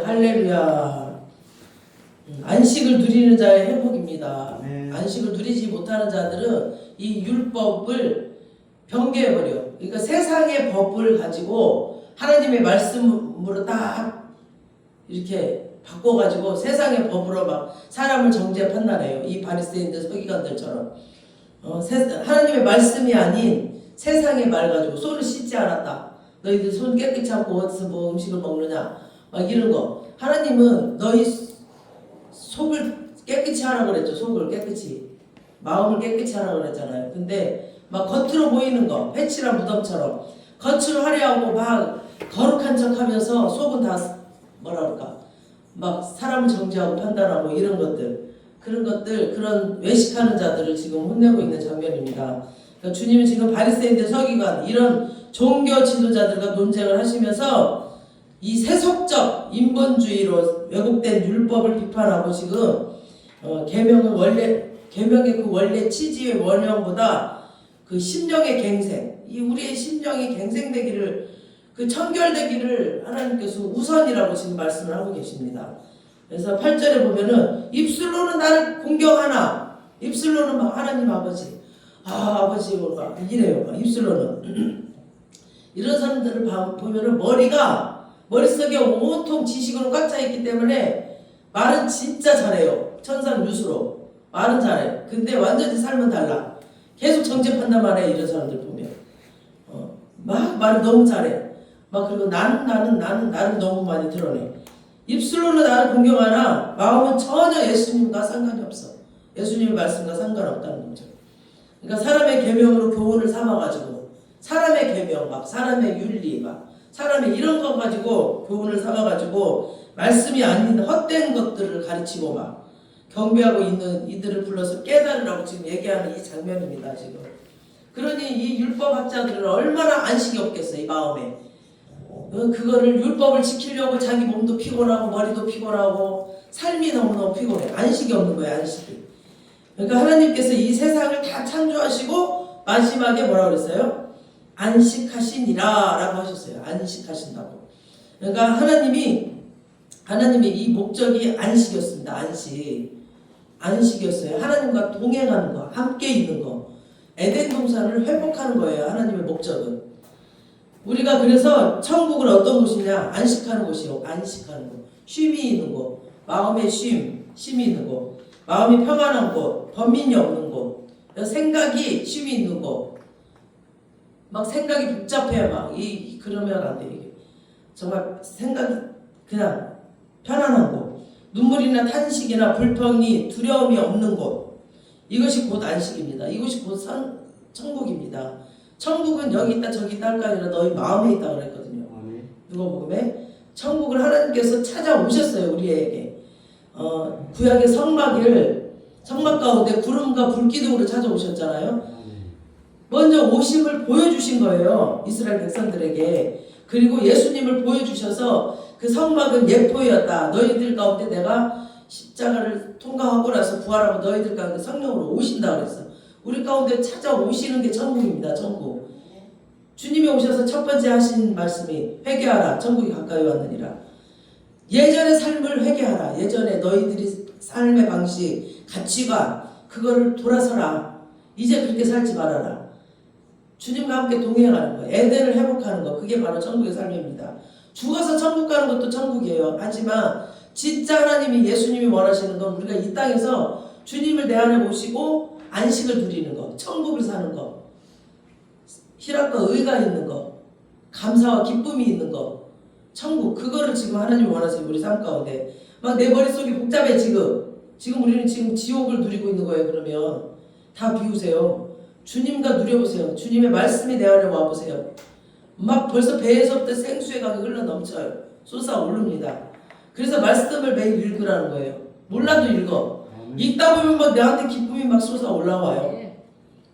할렐루야. 안식을 누리는 자의 행복입니다. 네. 안식을 누리지 못하는 자들은 이 율법을 변개해버려. 그러니까 세상의 법을 가지고 하나님의 말씀으로 딱 이렇게 바꿔가지고 세상의 법으로 막 사람을 정죄 판단해요. 이 바리새인들 서기관들처럼. 하나님의 말씀이 아닌 세상의 말 가지고 손을 씻지 않았다. 너희들 손 깨끗이 하고 어디서 뭐 음식을 먹느냐. 막 이런 거. 하나님은 너희 속을 깨끗이 하라고 그랬죠. 속을 깨끗이. 마음을 깨끗이 하라고 그랬잖아요. 근데 막 겉으로 보이는 거. 패치랑 무덤처럼. 겉으로 화려하고 막 거룩한 척 하면서 속은 다 뭐라 그럴까. 막 사람을 정죄하고 판단하고 이런 것들. 그런 것들, 그런 외식하는 자들을 지금 혼내고 있는 장면입니다. 그러니까 주님은 지금 바리새인들 서기관 이런 종교 지도자들과 논쟁을 하시면서 이 세속적 인본주의로 왜곡된 율법을 비판하고 지금 계명의 그 원래 취지의 원형보다 그 심령의 갱생, 이 우리의 심령이 갱생되기를 그 청결되기를 하나님께서 우선이라고 지금 말씀을 하고 계십니다. 그래서 8절에 보면은 입술로는 나를 공경하나 입술로는 막 하나님 아버지 아버지 막 이래요. 막 입술로는 이런 사람들을 보면은 머릿속에 온통 지식으로 꽉 차 있기 때문에 말은 진짜 잘해요. 천상 유수로 말은 잘해. 근데 완전히 삶은 달라. 계속 정죄판단만 해. 이런 사람들 보면 막 말을 너무 잘해. 막 그리고 나는 너무 많이 드러내. 입술로는 나를 공경하나 마음은 전혀 예수님과 상관이 없어. 예수님의 말씀과 상관없다는 거죠. 그러니까 사람의 계명으로 교훈을 삼아가지고 사람의 계명 막 사람의 윤리 막 사람의 이런 거 가지고 교훈을 삼아가지고 말씀이 아닌 헛된 것들을 가르치고 막 경배하고 있는 이들을 불러서 깨달으라고 지금 얘기하는 이 장면입니다. 지금. 그러니 이 율법학자들은 얼마나 안식이 없겠어. 이 마음에. 그거를 율법을 지키려고 자기 몸도 피곤하고 머리도 피곤하고 삶이 너무너무 피곤해. 안식이 없는 거예요. 안식이. 그러니까 하나님께서 이 세상을 다 창조하시고 마지막에 뭐라고 그랬어요? 안식하시니라 라고 하셨어요. 안식하신다고. 그러니까 하나님이 이 목적이 안식이었습니다. 안식이었어요. 하나님과 동행하는 거, 함께 있는 거. 에덴 동산을 회복하는 거예요. 하나님의 목적은. 우리가 그래서 천국은 어떤 곳이냐? 안식하는 곳이요. 안식하는 곳. 쉼이 있는 곳. 마음의 쉼이 있는 곳. 마음이 평안한 곳. 번민이 없는 곳. 생각이 쉼이 있는 곳. 막 생각이 복잡해. 그러면 안 돼. 이게. 정말 생각이 그냥 편안한 곳. 눈물이나 탄식이나 불평이 두려움이 없는 곳. 이것이 곧 안식입니다. 이것이 곧 천국입니다. 천국은 여기 있다 저기 있다 할 거 아니라 너희 마음에 있다 그랬거든요. 누가복음에 천국을 하나님께서 찾아오셨어요. 우리에게. 구약의 성막 가운데 구름과 불기둥으로 찾아오셨잖아요. 먼저 오심을 보여주신 거예요. 이스라엘 백성들에게. 그리고 예수님을 보여주셔서 그 성막은 예포였다. 너희들 가운데 내가 십자가를 통과하고 나서 부활하고 너희들 가운데 성령으로 오신다 그랬어. 우리 가운데 찾아오시는 게 천국입니다. 천국. 주님이 오셔서 첫 번째 하신 말씀이 회개하라. 천국이 가까이 왔느니라. 예전의 삶을 회개하라. 예전에 너희들이 삶의 방식, 가치관 그거를 돌아서라. 이제 그렇게 살지 말아라. 주님과 함께 동행하는 거. 에덴을 회복하는 거. 그게 바로 천국의 삶입니다. 죽어서 천국 가는 것도 천국이에요. 하지만 진짜 하나님이 예수님이 원하시는 건 우리가 이 땅에서 주님을 내 안에 모시고 안식을 누리는 거, 천국을 사는 거, 희락과 의가 있는 거, 감사와 기쁨이 있는 거, 천국, 그거를 지금 하나님이 원하세요. 우리 삶 가운데. 막 내 머릿속이 복잡해 지금 우리는 지금 지옥을 누리고 있는 거예요. 그러면 다 비우세요. 주님과 누려보세요. 주님의 말씀이 내 안에 와보세요. 막 벌써 배에서부터 생수의 강이 흘러 넘쳐요. 솟아오릅니다. 그래서 말씀을 매일 읽으라는 거예요. 몰라도 읽어. 읽다 보면 막 내한테 기쁨이 막 솟아 올라와요.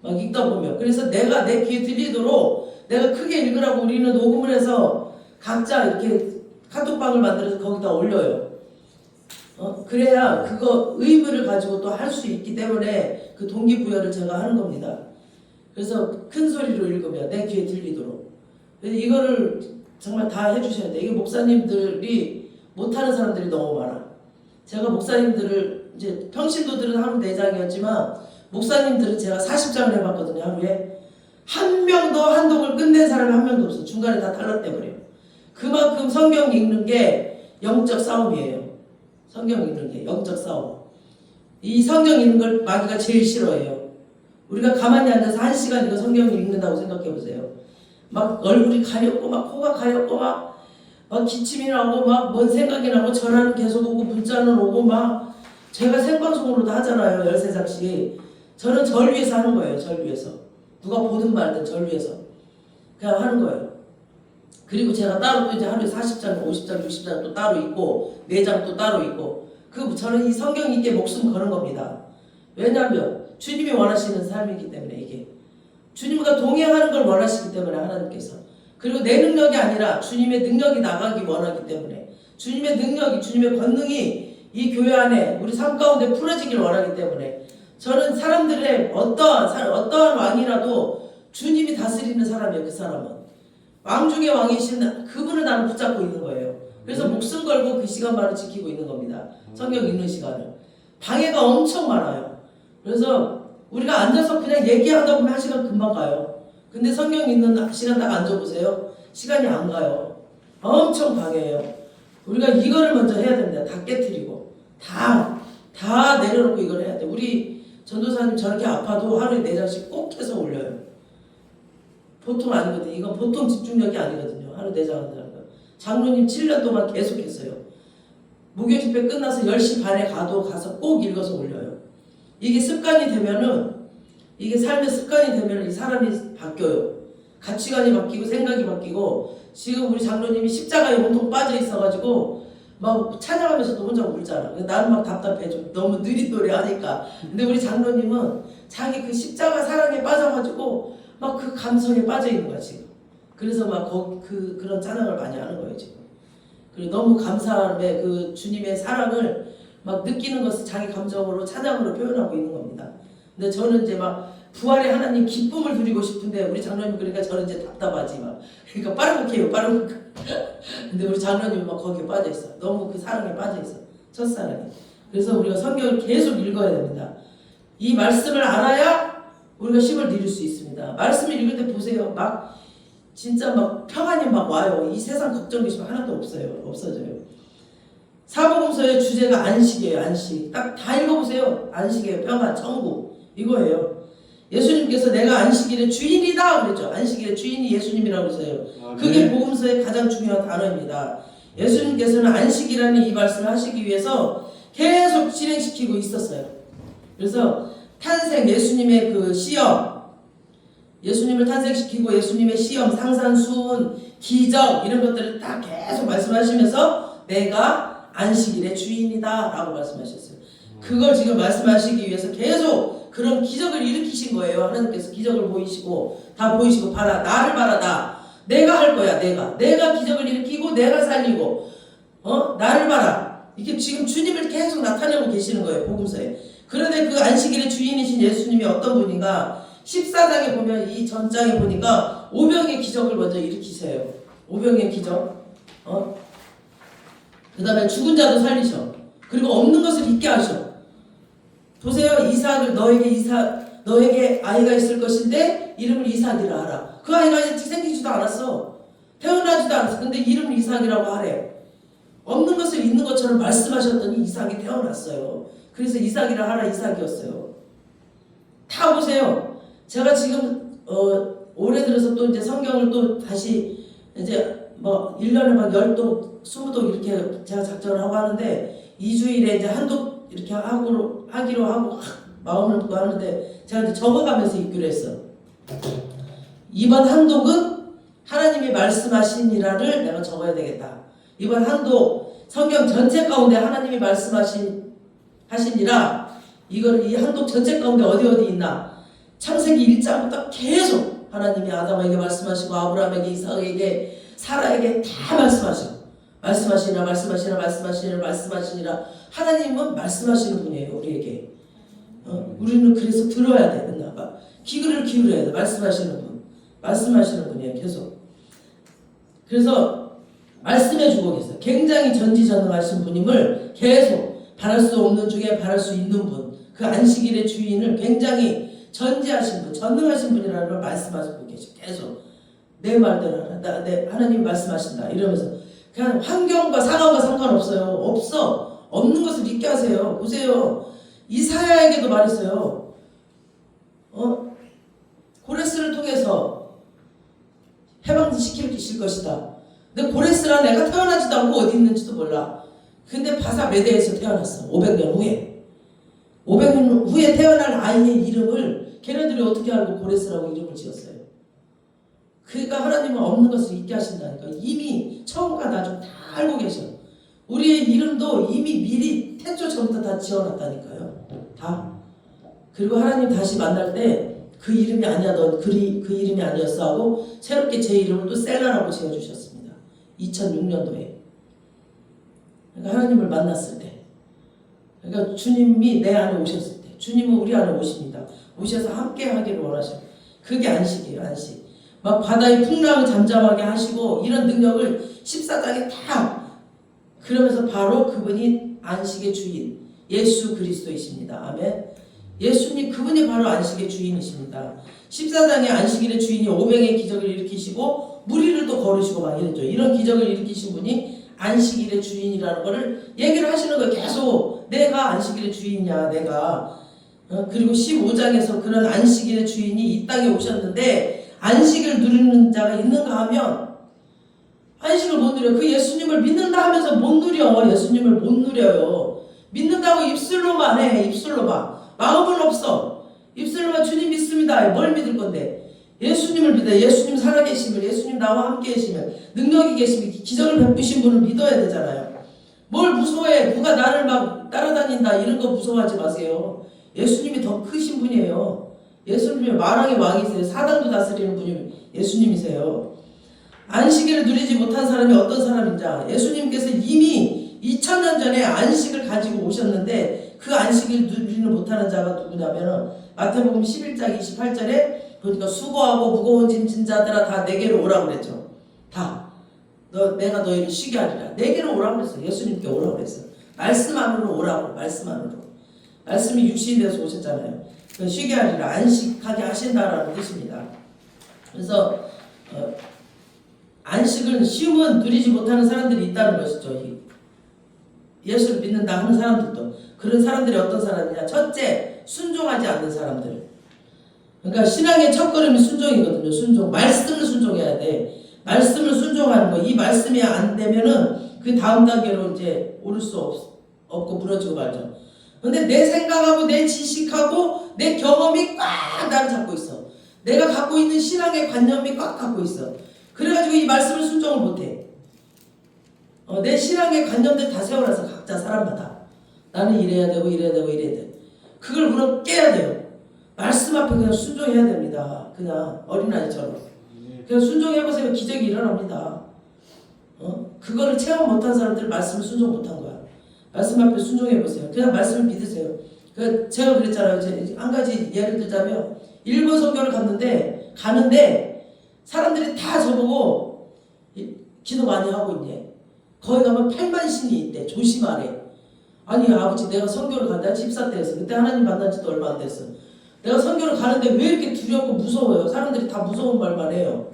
막 읽다 보면. 그래서 내가 내 귀에 들리도록 내가 크게 읽으라고 우리는 녹음을 해서 각자 이렇게 카톡방을 만들어서 거기다 올려요. 그래야 그거 의무를 가지고 또 할 수 있기 때문에 그 동기부여를 제가 하는 겁니다. 그래서 큰 소리로 읽으면 내 귀에 들리도록. 이거를 정말 다 해주셔야 돼요. 이게 목사님들이 못하는 사람들이 너무 많아. 제가 목사님들을 이제 평신도들은 하루 4장이었지만 목사님들은 제가 40장을 해봤거든요. 하루에. 한 명도 한독을 끝낸 사람이 한 명도 없어. 중간에 다 탈락돼버려요. 그만큼 성경 읽는 게 영적 싸움이에요. 성경 읽는 게 영적 싸움. 이 성경 읽는 걸 마귀가 제일 싫어해요. 우리가 가만히 앉아서 1시간 이거 성경을 읽는다고 생각해보세요. 막 얼굴이 가렵고 막 코가 가렵고 막 기침이 나고 막 뭔 생각이 나고 전화는 계속 오고 문자는 오고 막 제가 생방송으로도 하잖아요. 13장씩. 저는 절 위해서 하는 거예요. 절 위해서. 누가 보든 말든 절 위해서. 그냥 하는 거예요. 그리고 제가 따로 또 이제 하루에 40장, 50장, 60장 또 따로 있고 4장 또 따로 있고 저는 이 성경 읽기에 목숨 거는 겁니다. 왜냐하면 주님이 원하시는 삶이기 때문에 이게 주님과 동행하는 걸 원하시기 때문에 하나님께서 그리고 내 능력이 아니라 주님의 능력이 나가기 원하기 때문에 주님의 능력이 주님의 권능이 이 교회 안에 우리 삶 가운데 풀어지길 원하기 때문에 저는 사람들의 어떠한 왕이라도 주님이 다스리는 사람이에요. 그 사람은 왕 중의 왕이신 그분을 나는 붙잡고 있는 거예요. 그래서 목숨 걸고 그 시간만을 지키고 있는 겁니다. 성경 읽는 시간을. 방해가 엄청 많아요. 그래서 우리가 앉아서 그냥 얘기하다 보면 1시간 금방 가요. 근데 성경 읽는 시간 딱 앉아보세요. 시간이 안 가요. 엄청 방해해요. 우리가 이거를 먼저 해야 됩니다. 다 깨트리고 다 내려놓고 이걸 해야 돼. 우리 전도사님 저렇게 아파도 하루에 4장씩 꼭 해서 올려요. 보통 아니거든요. 이건 보통 집중력이 아니거든요. 하루 4장 한다는 거. 장로님 7년 동안 계속 했어요. 무교 집회 끝나서 10시 반에 가서 꼭 읽어서 올려요. 이게 습관이 되면은 이게 삶의 습관이 되면 이 사람이 바뀌어요. 가치관이 바뀌고 생각이 바뀌고 지금 우리 장로님이 십자가에 온통 빠져 있어가지고 막 찬양하면서도 혼자 울잖아. 나는 막 답답해. 좀 너무 느릿노래 하니까. 근데 우리 장로님은 자기 그 십자가 사랑에 빠져가지고 막 그 감성에 빠져 있는 거야 지금. 그래서 막 그런 찬양을 많이 하는 거예요 지금. 그리고 너무 감사함에 그 주님의 사랑을 막 느끼는 것을 자기 감정으로 찬양으로 표현하고 있는 겁니다. 근데 저는 이제 막 부활의 하나님 기쁨을 드리고 싶은데 우리 장로님 그러니까 저는 이제 답답하지 막. 그러니까 빠른 곡해요 빠른 곡. 근데 우리 장로님은 막 거기에 빠져 있어. 너무 그 사랑에 빠져 있어. 첫사랑에. 그래서 우리가 성경을 계속 읽어야 됩니다. 이 말씀을 알아야 우리가 힘을 누릴 수 있습니다. 말씀을 읽을 때 보세요. 막 진짜 막 평안이 막 와요. 이 세상 걱정 기심 하나도 없어져요. 사복음서의 주제가 안식이에요. 안식. 딱 다 읽어보세요. 안식이에요. 평안, 천국 이거예요. 예수님께서 내가 안식일의 주인이다 그랬죠. 안식일의 주인이 예수님이라고 했어요. 그게 복음서의 가장 중요한 단어입니다. 예수님께서는 안식이라는 이 말씀을 하시기 위해서 계속 실행시키고 있었어요. 그래서 탄생, 예수님의 그 시험, 예수님을 탄생시키고 예수님의 시험, 상산수훈, 기적 이런 것들을 다 계속 말씀하시면서 내가 안식일의 주인이다 라고 말씀하셨어요. 그걸 지금 말씀하시기 위해서 계속 그런 기적을 일으키신 거예요. 하나님께서 기적을 보이시고 다 보이시고 나를 봐라 내가 할 거야. 내가 기적을 일으키고 내가 살리고 나를 봐라. 이게 지금 주님을 계속 나타내고 계시는 거예요. 복음서에. 그런데 그 안식일의 주인이신 예수님이 어떤 분인가 14장에 보면 이 전장에 보니까 오병의 기적을 먼저 일으키세요. 오병의 기적. 그 다음에 죽은 자도 살리셔. 그리고 없는 것을 있게 하셔. 보세요. 이삭을 너에게 아이가 있을 것인데 이름을 이삭이라 하라. 그 아이가 아직 생기지도 않았어. 태어나지도 않았어. 근데 이름을 이삭이라고 하래. 없는 것을 있는 것처럼 말씀하셨더니 이삭이 태어났어요. 그래서 이삭이라 하라 이삭이었어요. 다 보세요. 제가 지금 올해 들어서 또 이제 성경을 또 다시 이제 뭐 1년에 막 10독, 20독 이렇게 제가 작정을 하고 하는데 2주일에 이제 한독 이렇게 하기로 하고 마음을 먹고 하는데 제가 이제 적어가면서 읽기로 했어. 이번 한독은 하나님이 말씀하시니라를 내가 적어야 되겠다. 이번 한독 성경 전체 가운데 하나님이 하시니라 이걸 이 한독 전체 가운데 어디 있나 창세기 1장부터 계속 하나님이 아담에게 말씀하시고 아브라함에게 이삭에게 사라에게 다 말씀하시니라 하나님은 말씀하시는 분이에요. 우리에게 우리는 그래서 들어야 돼. 맨날 귀를 기울여야 돼. 말씀하시는 분이에요. 계속. 그래서 말씀해 주고 계세요. 굉장히 전지전능하신 분임을 계속 바랄 수 없는 중에 바랄 수 있는 분, 그 안식일의 주인을 굉장히 전지하신 분, 전능하신 분이라는 걸 말씀하시고 계시고 계속 내 말대로 하라. 하나님 말씀하신다 이러면서 그냥 환경과 상황과 상관없어요. 없어. 없는 것을 믿게 하세요. 보세요. 이사야에게도 말했어요. 고레스를 통해서 해방시킬 것이다. 근데 고레스라 내가 태어나지도 않고 어디 있는지도 몰라. 근데 바사 메대에서 태어났어. 500년 후에. 500년 후에 태어날 아이의 이름을 걔네들이 어떻게 알고 고레스라고 이름을 지었어요. 그러니까 하나님은 없는 것을 잊게 하신다니까. 이미 처음과 나중 다 알고 계셔. 우리의 이름도 이미 미리 태초 전부터 다 지어놨다니까요. 다. 그리고 하나님 다시 만날 때 그 이름이 아니야, 넌 그 이름이 아니었어 하고 새롭게 제 이름을 또 셀라라고 지어주셨습니다. 2006년도에. 그러니까 하나님을 만났을 때, 그러니까 주님이 내 안에 오셨을 때, 주님은 우리 안에 오십니다. 오셔서 함께 하기를 원하셔. 그게 안식이에요, 안식. 막 바다의 풍랑을 잠잠하게 하시고 이런 능력을 14장에 다, 그러면서 바로 그분이 안식의 주인 예수 그리스도이십니다. 아멘. 예수님 그분이 바로 안식의 주인이십니다. 14장에 안식일의 주인이 500의 기적을 일으키시고 무리를 또 거르시고 막 이랬죠. 이런 기적을 일으키신 분이 안식일의 주인이라는 거를 얘기를 하시는 거예요. 계속 내가 안식일의 주인이야, 내가. 그리고 15장에서 그런 안식일의 주인이 이 땅에 오셨는데 안식을 누리는 자가 있는가 하면 안식을 못 누려. 그 예수님을 믿는다 하면서 못 누려. 예수님을 못 누려요. 믿는다고 입술로만 해. 입술로만. 마음은 없어. 입술로만 주님 믿습니다. 뭘 믿을 건데? 예수님을 믿어요. 예수님 살아계심을, 예수님 나와 함께 계시면, 능력이 계시면, 기적을 베푸신 분을 믿어야 되잖아요. 뭘 무서워해? 누가 나를 막 따라다닌다 이런 거 무서워하지 마세요. 예수님이 더 크신 분이에요. 예수님이 만왕의 왕이세요. 사단도 다스리는 분이 예수님이세요. 안식일을 누리지 못한 사람이 어떤 사람인지, 예수님께서 이미 2000년 전에 안식을 가지고 오셨는데 그 안식을 누리는 못하는 자가 누구냐면 마태복음 11장 28절에 보니까 수고하고 무거운 짐진 자들아 다 내게로 오라고 그랬죠. 다. 내가 너희를 쉬게 하리라. 내게로 오라고 그랬어. 예수님께 오라고 그랬어. 말씀 안으로 오라고. 말씀 안으로. 말씀이 육신이 돼서 오셨잖아요. 쉬게 하리라. 안식하게 하신다라는 뜻입니다. 그래서 안식을 쉬움은 누리지 못하는 사람들이 있다는 것이죠. 예수를 믿는다 하는 사람들도. 그런 사람들이 어떤 사람이냐. 첫째, 순종하지 않는 사람들. 그러니까 신앙의 첫걸음이 순종이거든요. 순종. 말씀을 순종해야 돼. 말씀을 순종하는 거. 이 말씀이 안 되면은 그 다음 단계로 이제 오를 수 없고 무너지고 말죠. 근데 내 생각하고 내 지식하고 내 경험이 꽉 나를 잡고 있어. 내가 갖고 있는 신앙의 관념이 꽉 갖고 있어. 그래가지고 이 말씀을 순종을 못해. 내 신앙의 관념들 다 세워놔서 각자 사람마다 나는 이래야 되고 이래야 되고 이래야 돼. 그걸 물어 깨야 돼요. 말씀 앞에 그냥 순종해야 됩니다. 그냥 어린아이처럼. 그냥 순종해보세요. 기적이 일어납니다. 그거를 체험 못한 사람들 말씀을 순종 못한 거야. 말씀 앞에 순종해보세요. 그냥 말씀을 믿으세요. 제가 그랬잖아요. 한 가지 예를 들자면 일본 선교를 가는데 사람들이 다 저보고 기도 많이 하고 있네. 거기 가면 8만 신이 있대. 조심하래. 아니 아버지 내가 선교를 간다. 집사 때였어. 그때 하나님 만난 지도 얼마 안 됐어. 내가 선교를 가는데 왜 이렇게 두렵고 무서워요? 사람들이 다 무서운 말만 해요.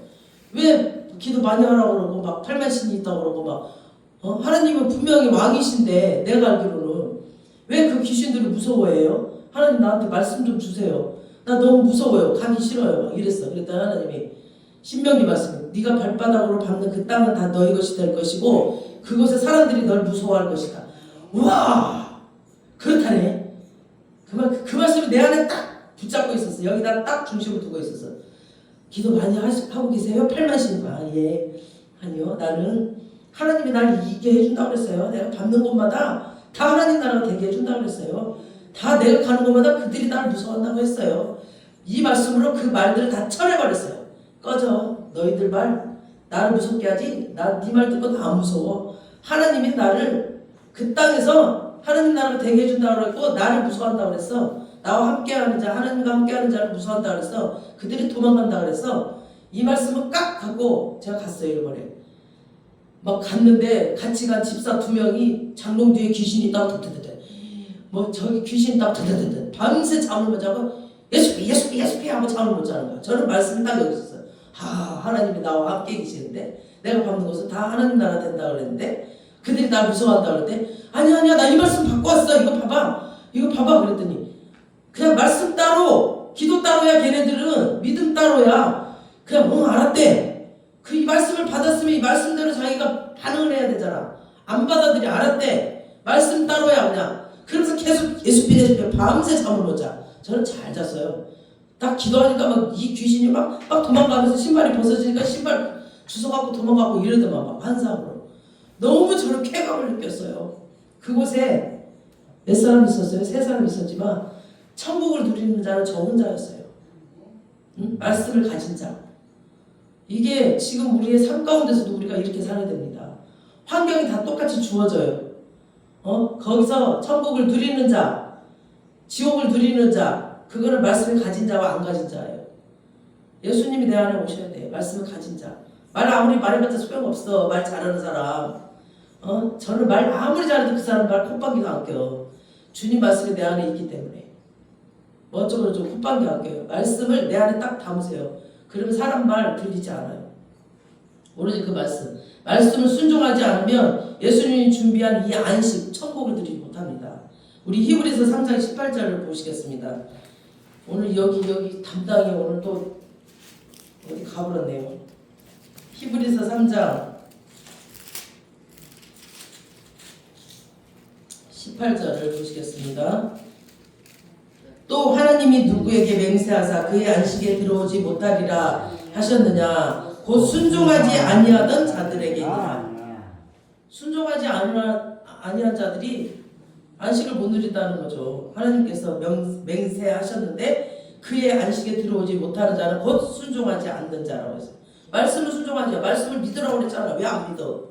왜 기도 많이 하라고 그러고 막 8만 신이 있다고 그러고 막 하나님은 분명히 왕이신데 내가 알기로는 왜 그 귀신들이 무서워해요? 하나님 나한테 말씀 좀 주세요. 나 너무 무서워요. 가기 싫어요. 막 이랬어. 그랬더니 하나님이 신명기 말씀, 네가 발바닥으로 밟는 그 땅은 다 너희 것이 될 것이고 그곳에 사람들이 널 무서워할 것이다. 우와! 그렇다네. 그 말씀이 내 안에 딱 붙잡고 있었어. 여기다 딱 중심을 두고 있었어. 기도 많이 하고 계세요? 8만 신과. 예. 아니요. 나는 하나님이 날 이기게 해준다고 그랬어요. 내가 밟는 곳마다 다 하나님 나라가 되게 해준다고 그랬어요. 다 내가 가는 곳마다 그들이 나를 무서워한다고 했어요. 이 말씀으로 그 말들을 다 철회버렸어요. 꺼져. 너희들 말 나를 무섭게 하지. 나 네 말 듣고 다 안 무서워. 하나님이 나를 그 땅에서 하나님 나라가 되게 해준다고 그랬고 나를 무서워한다고 그랬어. 나와 함께하는 자, 하나님과 함께하는 자를 무서워한다고 그랬어. 그들이 도망간다고 그랬어. 이 말씀을 깍 갖고 제가 갔어요. 일본에. 막 갔는데 같이 간 집사 2명이 장롱 뒤에 귀신이 딱 드드드드 뭐 저기 귀신 딱 드드드드 밤새 잠을 못 자고 예수피 예수피 예수피 하고 잠을 못 자는 거야. 저는 말씀이 딱 여기 있었어요. 하나님이 나와 함께 계시는데 내가 밟는 것은 다 하나님 나라 된다 그랬는데 그들이 나 무서워한다 그랬는데 아니야 나 이 말씀 받고 왔어. 이거 봐봐 그랬더니 그냥 말씀 따로 기도 따로야. 걔네들은 믿음 따로야. 그냥 알았대. 그 이 말씀을 받았으면 이 말씀대로 자기가 반응을 해야 되잖아. 안 받아들여. 알았대. 말씀 따로야 그냥. 그러면서 계속 예수피 밤새 잠을 못 자. 저는 잘 잤어요. 딱 기도하니까 막 이 귀신이 막 도망가면서 신발이 벗어지니까 신발 주워갖고 도망가고 이러더만 막 환상으로. 너무 저는 쾌감을 느꼈어요. 그곳에 몇 사람 있었어요? 3사람 있었지만 천국을 누리는 자는 저 혼자였어요. 응? 말씀을 가진 자. 이게 지금 우리의 삶 가운데서도 우리가 이렇게 살아야 됩니다. 환경이 다 똑같이 주어져요. 거기서 천국을 누리는 자, 지옥을 누리는 자, 그거를 말씀을 가진 자와 안 가진 자예요. 예수님이 내 안에 오셔야 돼. 말씀을 가진 자. 말 아무리 말해봤자 소용없어. 말 잘하는 사람. 저는 말 아무리 잘해도 그 사람 말 콧방귀도 안 껴. 주님 말씀이 내 안에 있기 때문에. 어쩌고 좀 콧방귀 안 껴요. 말씀을 내 안에 딱 담으세요. 그러면 사람 말 들리지 않아요. 오로지 그 말씀. 말씀을 순종하지 않으면 예수님이 준비한 이 안식, 천국을 누리지 못합니다. 우리 히브리서 3장 18절을 보시겠습니다. 오늘 여기 담당이 오늘 또 어디 가버렸네요. 히브리서 3장 18절을 보시겠습니다. 또 하나님이 누구에게 맹세하사 그의 안식에 들어오지 못하리라 하셨느냐. 곧 순종하지 아니하던 자들에게니라. 순종하지 아니한 자들이 안식을 못 누린다는 거죠. 하나님께서 맹세하셨는데 그의 안식에 들어오지 못하는 자는 곧 순종하지 않는 자라고 했어요. 말씀을 순종하지. 말씀을 믿으라고 그랬잖아. 왜 안 믿어?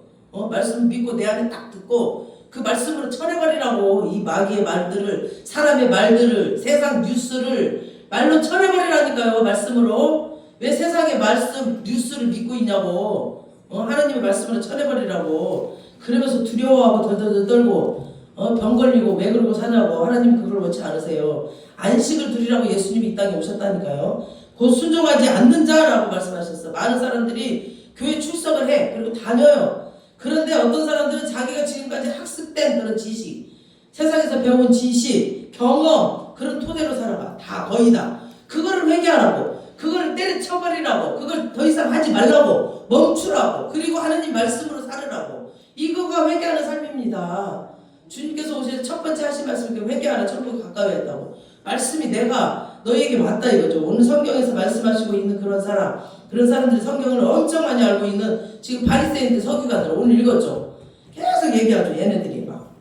말씀을 믿고 내 안에 딱 듣고 그 말씀으로 쳐내버리라고. 이 마귀의 말들을, 사람의 말들을, 세상 뉴스를 말로 쳐내버리라니까요. 말씀으로. 왜 세상의 말씀 뉴스를 믿고 있냐고. 하나님의 말씀으로 쳐내버리라고. 그러면서 두려워하고 덜덜덜 떨고 병 걸리고 왜 그러고 사냐고. 하나님 그걸 원치 않으세요. 안식을 누리라고 예수님이 이 땅에 오셨다니까요. 곧 순종하지 않는 자라고 말씀하셨어. 많은 사람들이 교회 출석을 해. 그리고 다녀요. 그런데 어떤 사람들은 자기가 지금까지 학습된 그런 지식, 세상에서 배운 지식, 경험, 그런 토대로 살아가. 다 거의 다. 그거를 회개하라고. 그거를 때려쳐버리라고. 그걸 더 이상 하지 말라고. 멈추라고. 그리고 하나님 말씀으로 살으라고. 이거가 회개하는 삶입니다. 주님께서 오실 첫 번째 하신 말씀이 회개하라. 천국에 가까이 했다고. 말씀이 내가 너희에게 왔다 이거죠. 오늘 성경에서 말씀하시고 있는 그런 사람들이 성경을 엄청 많이 알고 있는 지금 바리새인들 서기관들 오늘 읽었죠. 계속 얘기하죠. 얘네들이 막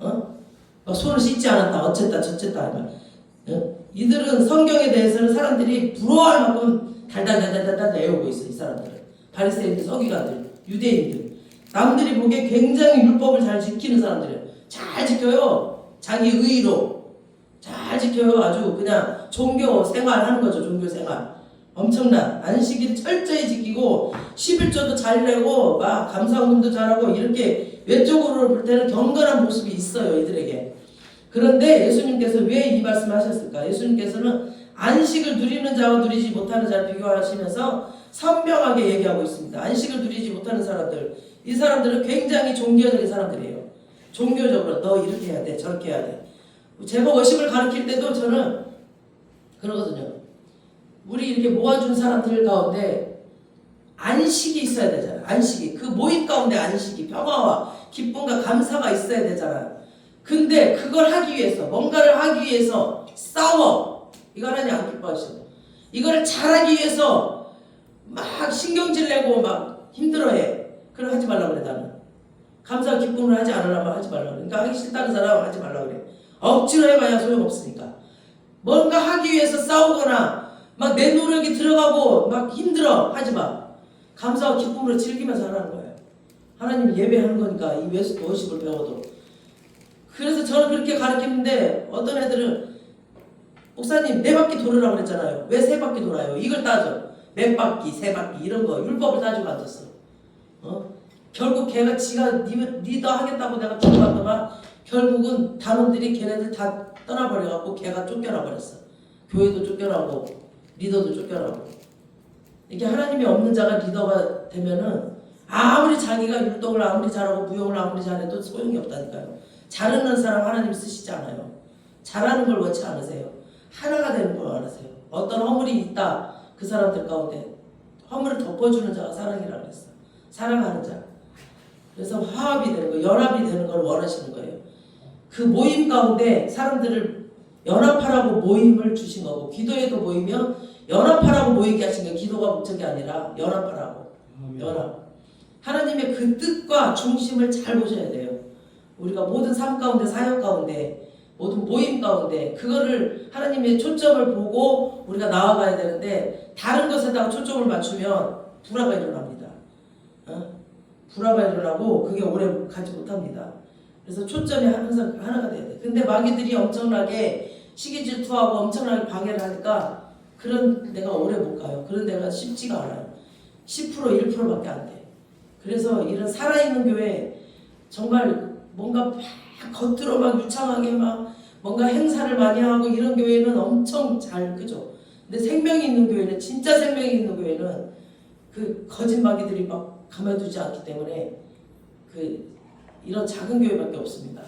손을 씻지 않았다 어쨌다 저쨌다. 이들은 성경에 대해서는 사람들이 부러워할 만큼 달달달달달 외우고 있어. 이 사람들은 바리새인들 서기관들 유대인들 남들이 보기에 굉장히 율법을 잘 지키는 사람들이에요. 잘 지켜요. 자기 의로 잘 지켜요. 아주 그냥 종교 생활하는 거죠. 종교 생활 엄청난 안식일 철저히 지키고 11조도 잘 내고 막 감사원금도 잘하고 이렇게 외적으로 볼 때는 경건한 모습이 있어요. 이들에게. 그런데 예수님께서 왜 이 말씀을 하셨을까? 예수님께서는 안식을 누리는 자와 누리지 못하는 자를 비교하시면서 선명하게 얘기하고 있습니다. 안식을 누리지 못하는 사람들, 이 사람들은 굉장히 종교적인 사람들이에요. 종교적으로 너 이렇게 해야 돼 저렇게 해야 돼. 제가 워십을 가르칠 때도 저는 그러거든요. 우리 이렇게 모아준 사람들 가운데 안식이 있어야 되잖아요. 안식이. 그 모임 가운데 안식이, 평화와 기쁨과 감사가 있어야 되잖아요. 근데 그걸 하기 위해서, 뭔가를 하기 위해서 싸워. 이거 하나님 안 기뻐하시고. 이거를 잘하기 위해서 막 신경질 내고 막 힘들어해. 그럼 하지 말라고 그래 나는. 감사와 기쁨을 하지 않으려면 하지 말라고 그래. 그러니까 하기 싫다는 사람은 하지 말라고 그래. 억지로 해봐야 소용없으니까. 뭔가 하기 위해서 싸우거나 막 내 노력이 들어가고 막 힘들어 하지 마. 감사와 기쁨으로 즐기면서 하라는 거예요. 하나님 예배하는 거니까 이 워십을 배워도. 그래서 저는 그렇게 가르치는데 어떤 애들은 목사님 4바퀴 돌으라고 그랬잖아요. 왜 3바퀴 돌아요? 이걸 따져. 몇 바퀴, 3바퀴 이런 거 율법을 따지고 앉았어. 결국 걔가 지가 리더 하겠다고 내가 들어갔더만 결국은 단원들이 걔네들 다 떠나버려갖고 걔가 쫓겨나 버렸어. 교회도 쫓겨나고 리더도 쫓겨나고. 이게 하나님이 없는 자가 리더가 되면은 아무리 자기가 율동을 아무리 잘하고 무용을 아무리 잘해도 소용이 없다니까요. 잘하는 사람 하나님 쓰시지 않아요. 잘하는 걸 원치 않으세요. 하나가 되는 걸 원하세요. 어떤 허물이 있다 그 사람들 가운데 허물을 덮어주는 자가 사랑이라고 그랬어. 사랑하는 자. 그래서 화합이 되는 거, 연합이 되는 걸 원하시는 거예요. 그 모임 가운데 사람들을 연합하라고 모임을 주신 거고, 기도에도 모이면 연합하라고 모이게 하신 거예요. 기도가 목적이 아니라 연합하라고. 연합. 하나님의 그 뜻과 중심을 잘 보셔야 돼요. 우리가 모든 삶 가운데, 사역 가운데, 모든 모임 가운데 그거를 하나님의 초점을 보고 우리가 나아가야 되는데, 다른 것에다가 초점을 맞추면 불화가 일어납니다. 불화가 일어나고 그게 오래 가지 못합니다. 그래서 초점이 항상 하나가 돼야 돼. 근데 마귀들이 엄청나게 시기 질투하고 엄청나게 방해를 하니까 그런 데가 오래 못 가요. 그런 데가 쉽지가 않아요. 10% 1%밖에 안 돼. 그래서 이런 살아있는 교회 정말 뭔가 막 겉으로 막 유창하게 막 뭔가 행사를 많이 하고 이런 교회는 엄청 잘 그죠. 근데 생명이 있는 교회는, 진짜 생명이 있는 교회는 그 거짓 마귀들이 막 가만두지 않기 때문에 이런 작은 교회밖에 없습니다.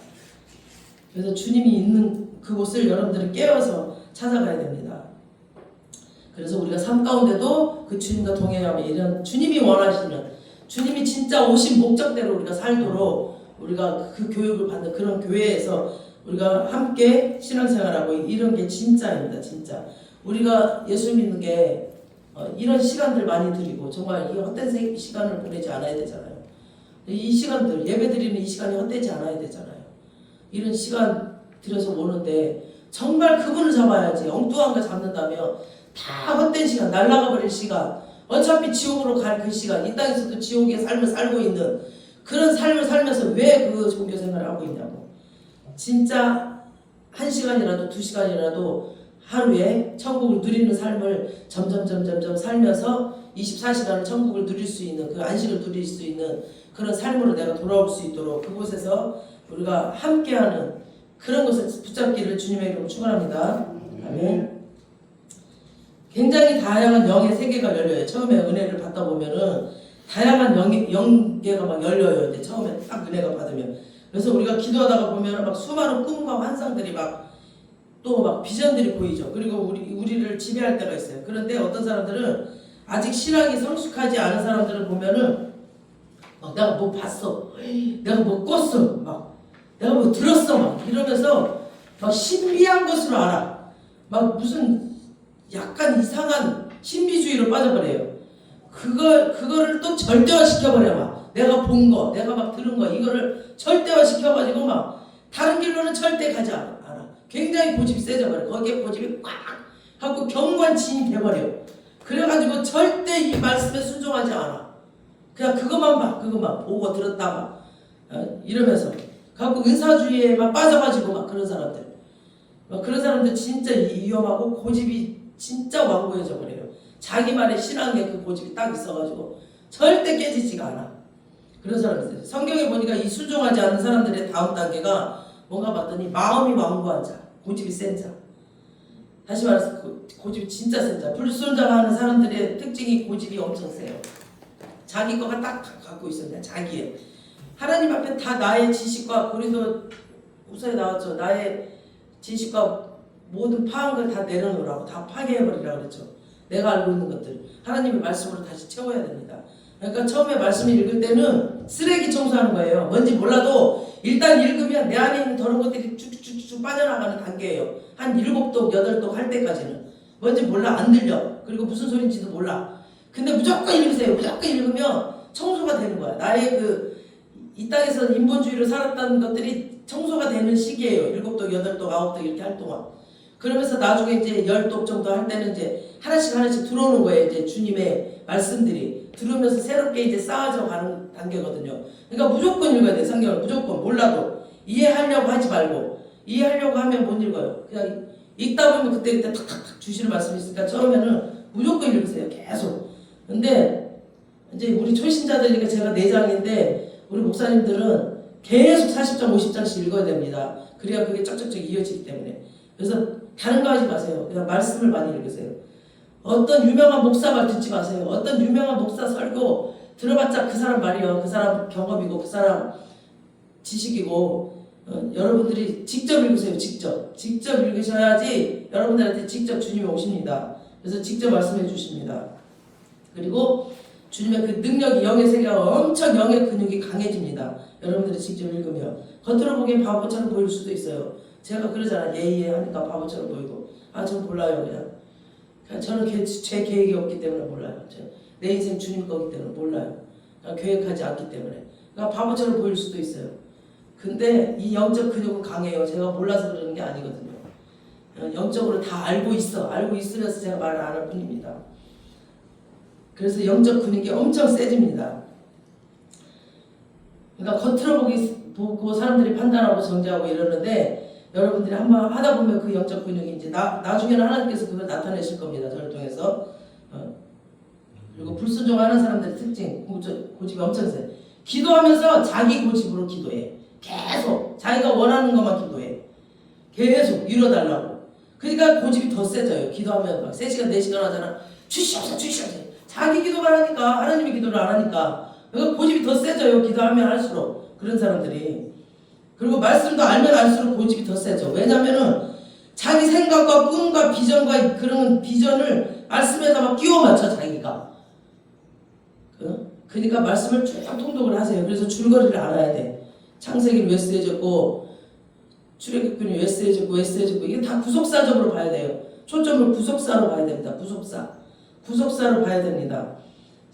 그래서 주님이 있는 그곳을 여러분들이 깨어서 찾아가야 됩니다. 그래서 우리가 삶 가운데도 그 주님과 동행하며 이런 주님이 원하시는, 주님이 진짜 오신 목적대로 우리가 살도록 우리가 그 교육을 받는 그런 교회에서 우리가 함께 신앙생활하고 이런 게 진짜입니다. 진짜 우리가 예수 믿는 게 이런 시간들 많이 드리고 정말 이 헛된 시간을 보내지 않아야 되잖아요. 이 시간들, 예배 드리는 이 시간이 헛되지 않아야 되잖아요. 이런 시간 들여서 오는데 정말 그분을 잡아야지. 엉뚱한 거 잡는다면 다 헛된 시간, 날아가 버릴 시간, 어차피 지옥으로 갈 그 시간, 이 땅에서도 지옥의 삶을 살고 있는 그런 삶을 살면서 왜 그 종교 생활을 하고 있냐고. 진짜 1시간이라도 2시간이라도 하루에 천국을 누리는 삶을 점점 살면서 24시간을 천국을 누릴 수 있는, 그 안식을 누릴 수 있는 그런 삶으로 내가 돌아올 수 있도록 그곳에서 우리가 함께하는 그런 것을 붙잡기를 주님의 이름으로 축원합니다. 아멘. 굉장히 다양한 영의 세계가 열려요. 처음에 은혜를 받다 보면은 다양한 영계가 막 열려요. 이제 처음에 딱 은혜가 받으면. 그래서 우리가 기도하다가 보면은 막 수많은 꿈과 환상들이 막 또 막 비전들이 보이죠. 그리고 우리를 지배할 때가 있어요. 그런데 어떤 사람들은 아직 신앙이 성숙하지 않은 사람들을 보면은 막 내가 뭐 봤어, 내가 뭐 꿨어, 막 내가 뭐 들었어, 막 이러면서 막 신비한 것으로 알아. 막 무슨 약간 이상한 신비주의로 빠져버려요. 그거를 또 절대화 시켜버려. 막 내가 본 거, 내가 막 들은 거, 이거를 절대화 시켜가지고 막 다른 길로는 절대 가지 않아. 굉장히 고집이 세져버려. 거기에 고집이 꽉 하고 경관지인돼버려. 그래가지고 절대 이 말씀에 순종하지 않아. 그냥 그것만 봐. 그것만 보고 들었다 봐. 이러면서 갖고 은사주의에 막 빠져가지고 막 그런 사람들. 막 그런 사람들 진짜 위험하고 고집이 진짜 완고해져 버려요. 자기만의 신앙에 그 고집이 딱 있어가지고 절대 깨지지가 않아. 그런 사람들. 성경에 보니까 이 순종하지 않는 사람들의 다음 단계가 뭔가 봤더니 마음이 완고한 자, 고집이 센 자. 다시 말해서 고집이 진짜 센 자. 불순종하는 사람들의 특징이 고집이 엄청 세요. 자기 거가 딱 갖고 있었네. 자기의. 하나님 앞에 다 나의 지식과, 고린도 후서에 나왔죠. 나의 지식과 모든 파한 걸 다 내려놓으라고, 다 파괴해버리라고 그랬죠. 내가 알고 있는 것들 하나님의 말씀으로 다시 채워야 됩니다. 그러니까 처음에 말씀을 읽을 때는 쓰레기 청소하는 거예요. 뭔지 몰라도 일단 읽으면 내 안에 있는 더러운 것들이 쭉쭉쭉 빠져나가는 단계예요. 한 7독 8독 할 때까지는 뭔지 몰라, 안 들려. 그리고 무슨 소리인지도 몰라. 근데 무조건 읽으세요. 무조건 읽으면 청소가 되는 거야. 나의 이 땅에서 인본주의로 살았던 것들이 청소가 되는 시기예요. 7독 8독 9독 이렇게 할 동안. 그러면서 나중에 이제 10독 정도 할 때는 이제 하나씩 들어오는 거예요. 이제 주님의 말씀들이 들으면서 새롭게 이제 쌓아져 가는 단계거든요. 그러니까 무조건 읽어야 돼. 성경을 무조건. 몰라도 이해하려고 하지 말고, 이해하려고 하면 못 읽어요. 그냥 읽다 보면 그때 탁탁탁 주시는 말씀이 있으니까 처음에는 무조건 읽으세요. 계속. 근데 이제 우리 초신자들이니까 제가 4장인데 우리 목사님들은 계속 40장 50장씩 읽어야 됩니다. 그래야 그게 쩍쩍쩍 이어지기 때문에. 그래서 다른 거 하지 마세요. 그냥 말씀을 많이 읽으세요. 어떤 유명한 목사 말 듣지 마세요. 어떤 유명한 목사 설교 들어봤자 그 사람 말이요. 그 사람 경험이고 그 사람 지식이고 여러분들이 직접 읽으세요. 직접 읽으셔야지 여러분들한테 직접 주님이 오십니다. 그래서 직접 말씀해 주십니다. 그리고 주님의 그 능력이 영의 세계가 엄청 영의 근육이 강해집니다. 여러분들이 직접 읽으면 겉으로 보기엔 바보처럼 보일 수도 있어요. 제가 그러잖아요. 예예 하니까 바보처럼 보이고 저는 몰라요. 그냥 저는 제 계획이 없기 때문에 몰라요. 내 인생 주님 거기 때문에 몰라요. 계획하지 않기 때문에. 그러니까 바보처럼 보일 수도 있어요. 근데 이 영적 근육은 강해요. 제가 몰라서 그러는 게 아니거든요. 영적으로 다 알고 있으면서 제가 말을 안 할 뿐입니다. 그래서 영적 근육이 엄청 세집니다. 그러니까 겉으로 보고 사람들이 판단하고 정죄하고 이러는데 여러분들이 한번 하다 보면 그 영적 근육이 이제 나중에는 하나님께서 그걸 나타내실 겁니다. 저를 통해서. 그리고 불순종하는 사람들의 특징, 고집이 엄청 세. 기도하면서 자기 고집으로 기도해. 계속 자기가 원하는 것만 기도해. 계속 이뤄달라고. 그러니까 고집이 더 세져요. 기도하면 막 3시간 4시간 하잖아. 주시옵소서. 자기 기도만 하니까 하나님이 기도를 안 하니까 그러니까 고집이 더 세져요. 기도하면 할수록 그런 사람들이. 그리고 말씀도 알면 알수록 고집이 더 세져. 왜냐면은 자기 생각과 꿈과 비전과 그런 비전을 말씀에다 막 끼워 맞춰 자기가. 그러니까 말씀을 쭉 통독을 하세요. 그래서 줄거리를 알아야 돼. 창세기는 왜 쓰여졌고 출애굽기는 왜 쓰여졌고 이게 다 구속사적으로 봐야 돼요. 초점을 구속사로 봐야 됩니다. 구속사로 봐야 됩니다.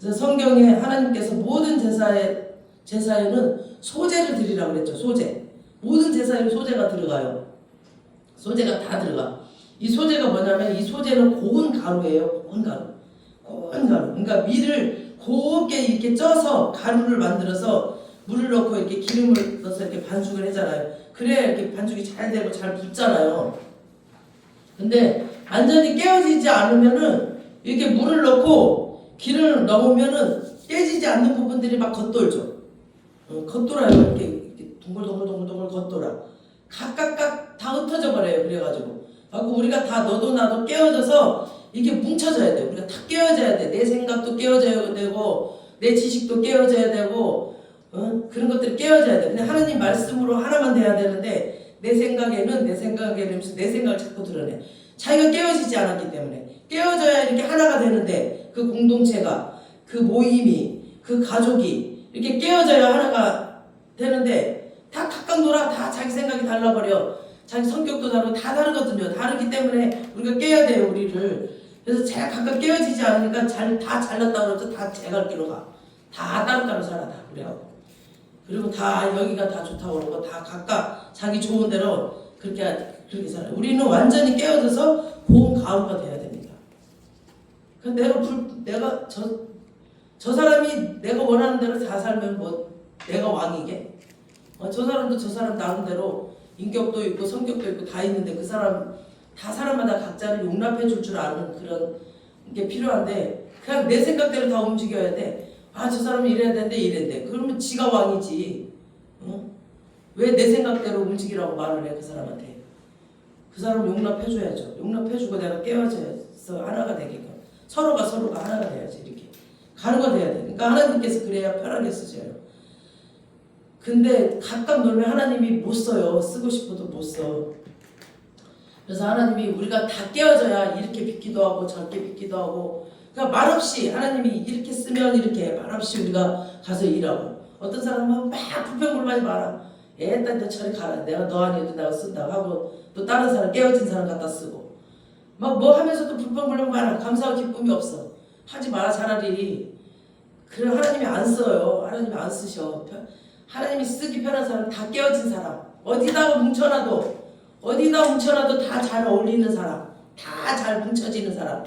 그래서 성경에 하나님께서 모든 제사에는 소제를 드리라고 그랬죠. 소제. 모든 제사에는 소제가 들어가요. 소제가 다 들어가. 이 소제가 뭐냐면 이 소제는 고운 가루예요. 고운 가루. 그러니까 밀을 곱게 이렇게 쪄서 가루를 만들어서 물을 넣고 이렇게 기름을 넣어서 이렇게 반죽을 하잖아요. 그래야 이렇게 반죽이 잘 되고 잘 붙잖아요. 근데 완전히 깨어지지 않으면은 이렇게 물을 넣고 기름을 넣으면은 깨지지 않는 부분들이 막 겉돌죠. 겉돌아요. 이렇게 동글동글 겉돌아. 각각 다 흩어져 버려요. 그래가지고 우리가 다 너도 나도 깨어져서 이게 뭉쳐져야 돼. 우리가 다 깨어져야 돼. 내 생각도 깨어져야 되고 내 지식도 깨어져야 되고 그런 것들이 깨어져야 돼. 근데 하나님 말씀으로 하나만 돼야 되는데 내 생각에는 내 생각을 자꾸 드러내. 자기가 깨어지지 않았기 때문에. 깨어져야 이렇게 하나가 되는데 그 공동체가 그 모임이 그 가족이 이렇게 깨어져야 하나가 되는데 다 각각 놀아. 다 자기 생각이 달라버려. 자기 성격도 다르고 다 다르거든요. 다르기 때문에 우리가 깨야 돼요. 우리를. 그래서 제가 각각 깨어지지 않으니까 다 잘났다고 그러죠. 다 제갈 길로 가. 다 따로따로 살아. 다 그래요. 그리고 다 여기가 다 좋다고 그러고 다 각각 자기 좋은 대로 그렇게 살아요. 우리는 완전히 깨어져서 고운 가루가 돼야 됩니다. 내가 저 사람이 내가 원하는 대로 다 살면 뭐 내가 왕이게? 저 사람도 저 사람 나름대로 인격도 있고 성격도 있고 다 있는데 그 사람 다 사람마다 각자를 용납해 줄 줄 아는 그런 게 필요한데 그냥 내 생각대로 다 움직여야 돼. 저 사람은 이래야 되는데 그러면 지가 왕이지. 왜 내 생각대로 움직이라고 말을 해 그 사람한테. 그 사람을 용납해줘야죠. 용납해주고 내가 깨워져서 하나가 되게끔 서로가 하나가 돼야지. 이렇게 가루가 돼야 돼. 그러니까 하나님께서 그래야 편하게 쓰셔요. 근데 각각 놀면 하나님이 못 써요. 쓰고 싶어도 못 써. 그래서 하나님이 우리가 다 깨어져야 이렇게 빚기도 하고 저렇게 빚기도 하고 그러니까 말없이 하나님이 이렇게 쓰면 이렇게 말없이 우리가 가서 일하고 어떤 사람은 막 불평불만이 많아. 일단 너 저리 가라. 내가 너 아니어도 내가 쓴다고 하고 또 다른 사람 깨어진 사람 갖다 쓰고 막 뭐 하면서도 불평불만 많아. 감사하고 기쁨이 없어. 하지 마라 차라리. 그래 하나님이 안 써요. 하나님이 안 쓰셔. 하나님이 쓰기 편한 사람 다 깨어진 사람. 어디다 뭉쳐놔도 다 잘 어울리는 사람. 다 잘 뭉쳐지는 사람.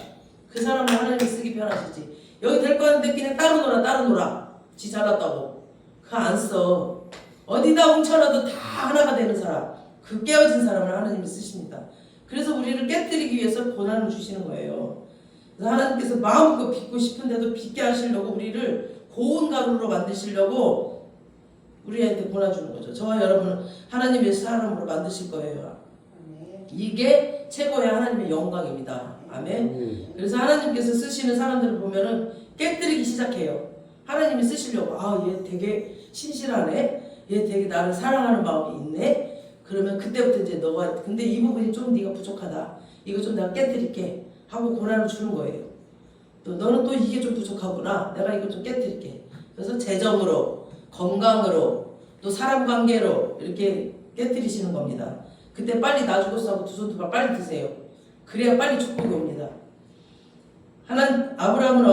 그 사람은 하나님이 쓰기 편하시지. 여기 될 거 같은데 그냥 따로 놀아. 지 잘났다고. 그거 안 써. 어디다 뭉쳐놔도 다 하나가 되는 사람. 그 깨어진 사람을 하나님이 쓰십니다. 그래서 우리를 깨뜨리기 위해서 고난을 주시는 거예요. 그래서 하나님께서 마음껏 빚고 싶은데도 빚게 하시려고 우리를 고운 가루로 만드시려고 우리한테 권해주는 거죠. 저와 여러분은 하나님의 사람으로 만드실 거예요. 이게 최고의 하나님의 영광입니다. 아멘. 그래서 하나님께서 쓰시는 사람들을 보면은 깨뜨리기 시작해요. 하나님이 쓰시려고 얘 되게 신실하네. 얘 되게 나를 사랑하는 마음이 있네. 그러면 그때부터 이제 너가 근데 이 부분이 좀 네가 부족하다. 이거 좀 내가 깨뜨릴게 하고 고난을 주는 거예요. 또 너는 또 이게 좀 부족하구나. 내가 이거 좀 깨뜨릴게. 그래서 재정으로, 건강으로, 또 사람 관계로 이렇게 깨뜨리시는 겁니다. 그때 빨리 나 죽었어 하고 두 손 두 발 빨리 드세요. 그래야 빨리 축복이 옵니다. 아브라함은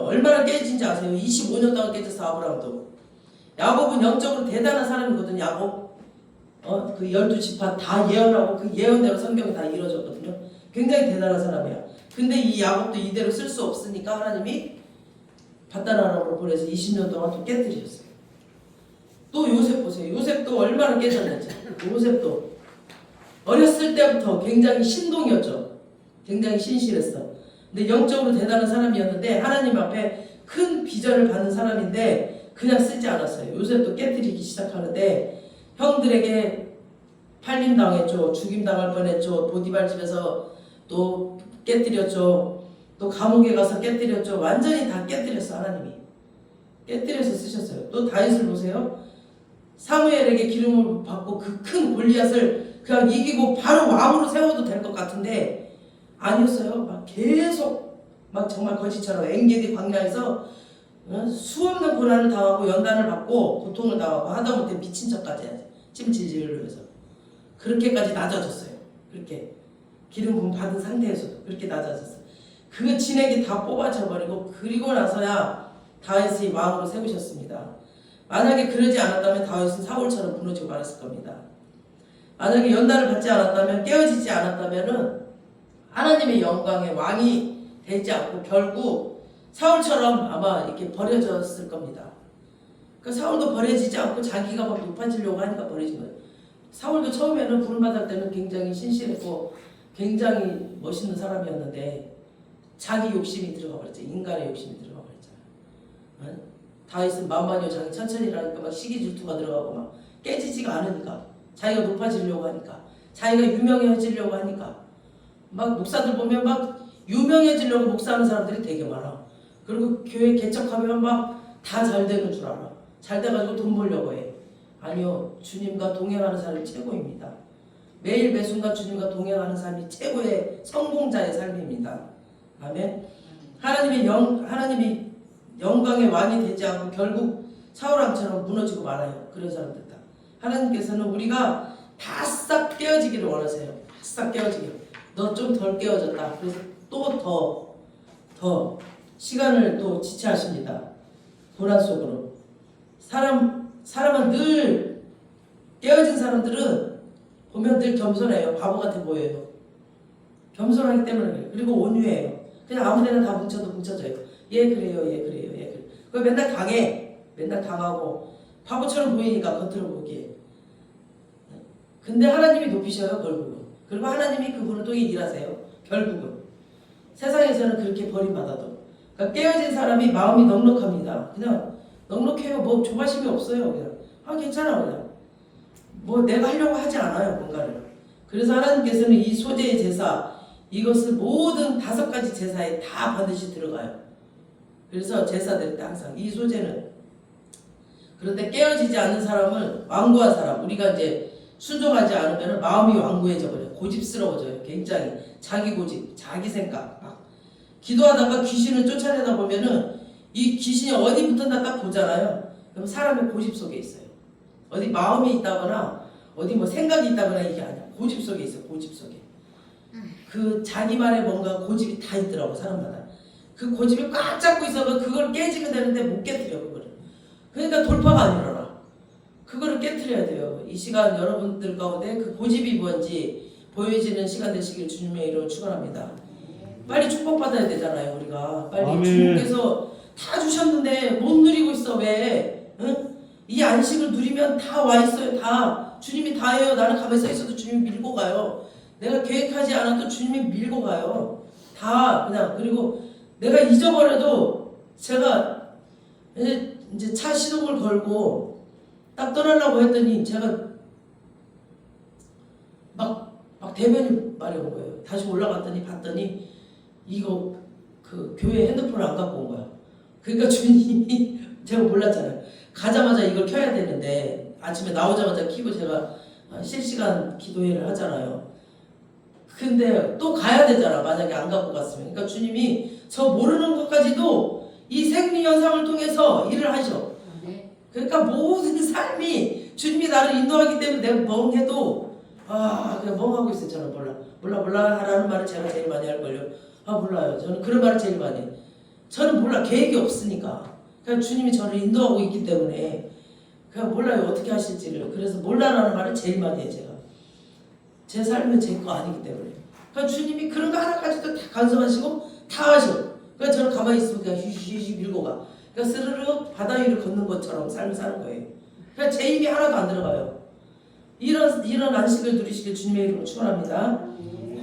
얼마나 깨진지 아세요? 25년 동안 깨졌어. 아브라함도. 야곱은 영적으로 대단한 사람이거든. 야곱 그 12지파 다 예언하고 그 예언대로 성경이 다 이루어졌거든요. 굉장히 대단한 사람이야. 근데 이 야곱도 이대로 쓸 수 없으니까 하나님이 바다나라로 보내서 20년 동안 또 깨뜨리셨어요. 또 요셉 보세요. 요셉도 얼마나 깨졌는지. 요셉도 어렸을 때부터 굉장히 신동이었죠. 굉장히 신실했어. 근데 영적으로 대단한 사람이었는데 하나님 앞에 큰 비전을 받는 사람인데 그냥 쓰지 않았어요. 요셉도 깨뜨리기 시작하는데 형들에게 팔림당했죠. 죽임당할 뻔했죠. 보디발 집에서 또 깨뜨렸죠. 또 감옥에 가서 깨뜨렸죠. 완전히 다 깨뜨렸어. 하나님이 깨뜨려서 쓰셨어요. 또 다윗을 보세요. 사무엘에게 기름을 받고 그 큰 골리앗을 그냥 이기고 바로 왕으로 세워도 될 것 같은데 아니었어요. 막 계속 막 정말 거지처럼 엔게디 광야에서 수없는 고난을 당하고 연단을 받고 고통을 당하고 하다못해 미친 척까지 해야지. 찜질질을 흘려서 그렇게까지 낮아졌어요. 그렇게 기름 부음 받은 상태에서도 그렇게 낮아졌어요. 그 진액이 다 뽑아져 버리고 그리고 나서야 다윗이 왕으로 세우셨습니다. 만약에 그러지 않았다면 다윗은 사울처럼 무너지고 말았을 겁니다. 만약에 연단을 받지 않았다면 깨어지지 않았다면은 하나님의 영광의 왕이 되지 않고 결국 사울처럼 아마 이렇게 버려졌을 겁니다. 그러니까 사울도 버려지지 않고 자기가 막 높아지려고 하니까 버려진 거예요. 사울도 처음에는 부름받을 때는 굉장히 신실했고 굉장히 멋있는 사람이었는데 자기 욕심이 들어가 버렸죠. 인간의 욕심이 들어가 버렸잖아요. 다윗은 만만여 자기 천천히 일하니까 막 시기 질투가 들어가고 막 깨지지가 않으니까 자기가 높아지려고 하니까 자기가 유명해지려고 하니까 막 목사들 보면 막 유명해지려고 목사하는 사람들이 되게 많아. 그리고 교회 개척하면 막 다 잘 되는 줄 알아. 잘 돼가지고 돈 벌려고 해. 아니요. 주님과 동행하는 사람이 최고입니다. 매일 매순간 주님과 동행하는 삶이 최고의 성공자의 삶입니다. 아멘. 하나님이 영광의 왕이 되지 않고 결국 사울왕처럼 무너지고 말아요. 그런 사람들 다. 하나님께서는 우리가 바싹 깨어지기를 원하세요. 바싹 깨어지기를. 너 좀 덜 깨어졌다. 그래서 또 더 시간을 또 지체하십니다. 고난 속으로. 사람은 늘 깨어진 사람들은 보면 늘 겸손해요. 바보 같아 보여요. 겸손하기 때문에 그래요. 그리고 온유해요. 그냥 아무데나 다 뭉쳐도 뭉쳐져요. 얘 그래요. 얘 그래요. 얘 그래요. 그 맨날 강해. 맨날 강하고 바보처럼 보이니까 겉으로 보기에. 근데 하나님이 높이셔요. 결국은. 그리고 하나님이 그분을 또 일하세요. 결국은. 세상에서는 그렇게 버림받아도. 그러니까 깨어진 사람이 마음이 넉넉합니다. 그냥 넉넉해요. 뭐 조바심이 없어요. 그냥 괜찮아. 그냥 뭐 내가 하려고 하지 않아요. 뭔가를. 그래서 하나님께서는 이 소재의 제사 이것을 모든 5가지 제사에 다 반드시 들어가요. 그래서 제사 드릴 때 항상 이 소재는. 그런데 깨어지지 않는 사람은 완고한 사람. 우리가 이제 순종하지 않으면 마음이 완고해져 버려요. 고집스러워져요. 굉장히 자기 고집, 자기 생각. 기도하다가 귀신을 쫓아내다 보면은 이 귀신이 어디 붙었나 딱 보잖아요. 그럼 사람의 고집 속에 있어요. 어디 마음이 있다거나 어디 뭐 생각이 있다거나 이게 아니야. 고집 속에 있어요. 고집 속에. 그 자기만의 뭔가 고집이 다 있더라고. 사람마다. 그 고집이 꽉 잡고 있어서 그걸 깨지면 되는데 못 깨뜨려 그거를. 그러니까 돌파가 안 일어나. 그거를 깨뜨려야 돼요. 이 시간 여러분들 가운데 그 고집이 뭔지 보여지는 시간 되시길 주님의 이름으로 축원합니다. 빨리 축복받아야 되잖아요. 우리가 빨리 아멘. 주님께서 다 주셨는데 못 누리고 있어. 왜? 응? 이 안식을 누리면 다 와 있어요. 다 주님이 다 해요. 나는 가만히 서 있어도 주님이 밀고 가요. 내가 계획하지 않아도 주님이 밀고 가요. 다 그냥. 그리고 내가 잊어버려도 제가 이제 차 시동을 걸고 딱 떠나려고 했더니 제가 막 대변이 말이 온 거예요. 다시 올라갔더니 봤더니 이거 그 교회 핸드폰을 안 갖고 온 거야. 그러니까 주님이 제가 몰랐잖아요. 가자마자 이걸 켜야 되는데 아침에 나오자마자 켜고 제가 실시간 기도회를 하잖아요. 근데 또 가야 되잖아. 만약에 안 갖고 갔으면. 그러니까 주님이 저 모르는 것까지도 이 생리현상을 통해서 일을 하셔. 그러니까 모든 삶이 주님이 나를 인도하기 때문에 내가 멍해도 그냥 멍하고 있어요. 저는 몰라 하라는 말을 제가 제일 많이 할걸요. 몰라요. 저는 그런 말을 제일 많이 해요. 저는 몰라. 계획이 없으니까. 그냥 주님이 저를 인도하고 있기 때문에 그냥 몰라요. 어떻게 하실지를. 그래서 몰라라는 말을 제일 많이 해요. 제가. 제 삶은 제 거 아니기 때문에. 그러니까 주님이 그런 거 하나까지도 다 간섭하시고 다 하셔. 그러니까 저는 가만히 있으면 그냥 휴휴휴 밀고 가. 그러니까 스르르 바다 위를 걷는 것처럼 삶을 사는 거예요. 그러니까 제 입이 하나도 안 들어가요. 이런 안식을 누리시길 주님의 이름으로 축원합니다.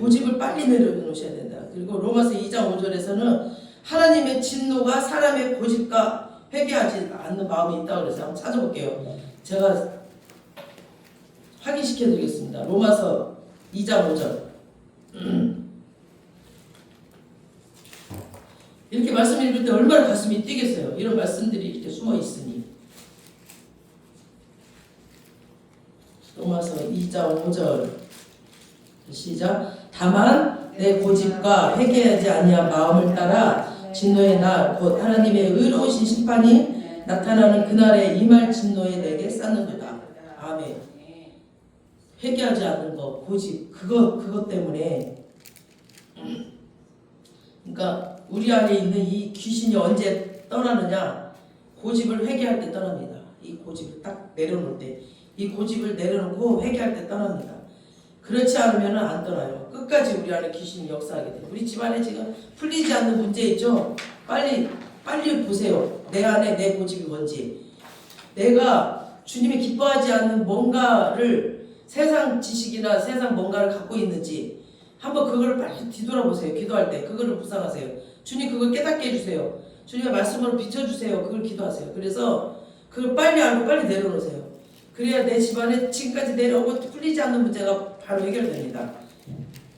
고집을 빨리 내려놓으셔야 된다. 그리고 로마서 2장 5절에서는 하나님의 진노가 사람의 고집과 회개하지 않는 마음이 있다고 그래서 한번 찾아볼게요. 제가 확인시켜 드리겠습니다. 로마서 2장 5절. 이렇게 말씀 읽을 때 얼마나 가슴이 뛰겠어요. 이런 말씀들이 이렇게 숨어 있으니. 로마서 2장 5절 시작. 다만 내 고집과 회개하지 아니한 마음을 따라 진노의 날 곧 하나님의 의로우신 심판이 나타나는 그날에 임할 진노에 내게 쌓는도다. 아멘. 회개하지 않는 거, 고집, 그것 때문에. 그러니까 우리 안에 있는 이 귀신이 언제 떠나느냐? 고집을 회개할 때 떠납니다. 이 고집을 딱 내려놓을 때, 이 고집을 내려놓고 회개할 때 떠납니다. 그렇지 않으면 안 떠나요. 끝까지 우리 안에 귀신이 역사하게 돼요. 우리 집안에 지금 풀리지 않는 문제 있죠? 빨리 보세요. 내 안에 내 고집이 뭔지. 내가 주님이 기뻐하지 않는 뭔가를 세상 지식이나 세상 뭔가를 갖고 있는지 한번 그거를 빨리 뒤돌아보세요. 기도할 때 그거를 묵상하세요. 주님 그걸 깨닫게 해주세요. 주님의 말씀으로 비춰주세요. 그걸 기도하세요. 그래서 그걸 빨리 알고 빨리 내려놓으세요. 그래야 내 집안에 지금까지 내려오고 풀리지 않는 문제가 바로 해결됩니다.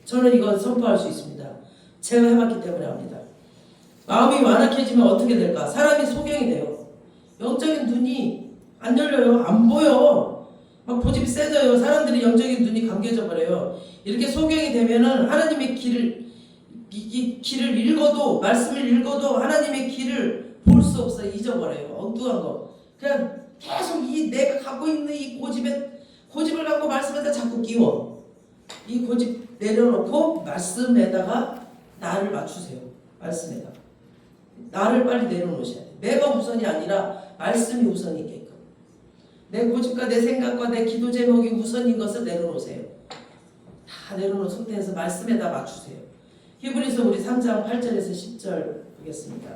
저는 이건 선포할 수 있습니다. 제가 해봤기 때문에 압니다. 마음이 완악해지면 어떻게 될까? 사람이 소경이 돼요. 영적인 눈이 안 열려요. 안 보여. 막 고집이 세져요. 사람들이 영적인 눈이 감겨져 버려요. 이렇게 소경이 되면은 하나님의 길을 읽어도, 말씀을 읽어도 하나님의 길을 볼 수 없어요. 잊어버려요. 엉뚱한 거. 그냥 계속 내가 갖고 있는 이 고집을 갖고 말씀에다 자꾸 끼워. 이 고집 내려놓고 말씀에다가 나를 맞추세요. 말씀에다. 나를 빨리 내려놓으셔야 돼요. 내가 우선이 아니라 말씀이 우선이 있게끔. 내 고집과 내 생각과 내 기도 제목이 우선인 것을 내려놓으세요. 다 내려놓은 상태에서 말씀에다 맞추세요. 히브리서 우리 3장 8절에서 10절 보겠습니다.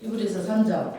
히브리서 3장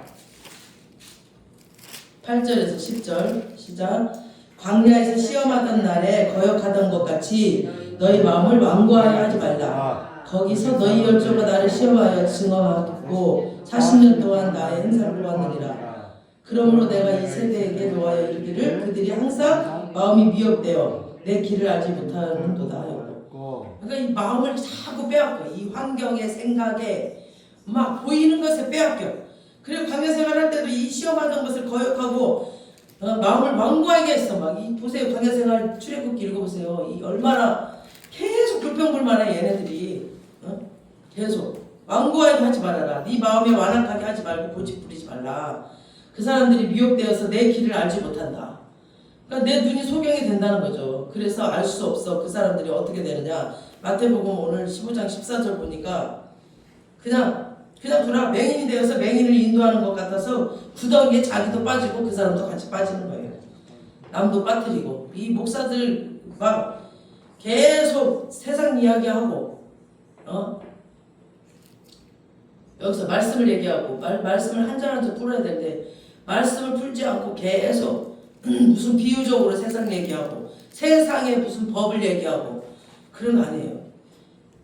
8절에서 10절 시작. 광야에서 시험하던 날에 거역하던 것 같이 너희 마음을 완고하여 하지 말라. 거기서 너희 열조가 나를 시험하여 증언하고 40년 동안 나의 행사를 보았느니라. 그러므로 내가 이 세대에게 노하여 이르기를 그들이 항상 마음이 미혹되어 내 길을 알지 못하는도다 하였고. 그러니까 이 마음을 자꾸 빼앗겨. 이 환경에 생각에 막 보이는 것에 빼앗겨. 그리고 광야 생활할 때도 이 시험하던 것을 거역하고 마음을 완고하게 했어. 막 보세요. 광야 생활 출애굽기 읽어보세요. 이 얼마나 계속 불평불만해 얘네들이. 계속 완고하게 하지 말아라. 네 마음에 완악하게 하지 말고 고집 부리지 말라. 그 사람들이 미혹되어서 내 길을 알지 못한다. 그러니까 내 눈이 소경이 된다는 거죠. 그래서 알 수 없어. 그 사람들이 어떻게 되느냐. 마태복음 오늘 15장 14절 보니까 그냥 돌아 맹인이 되어서 맹인을 인도하는 것 같아서 구덩이에 자기도 빠지고 그 사람도 같이 빠지는 거예요. 남도 빠뜨리고. 이 목사들 막 계속 세상 이야기하고 여기서 말씀을 얘기하고 말씀을 한 절 한 절 풀어야 될 때 말씀을 풀지 않고 계속 무슨 비유적으로 세상 얘기하고 세상에 무슨 법을 얘기하고 그런 거 아니에요.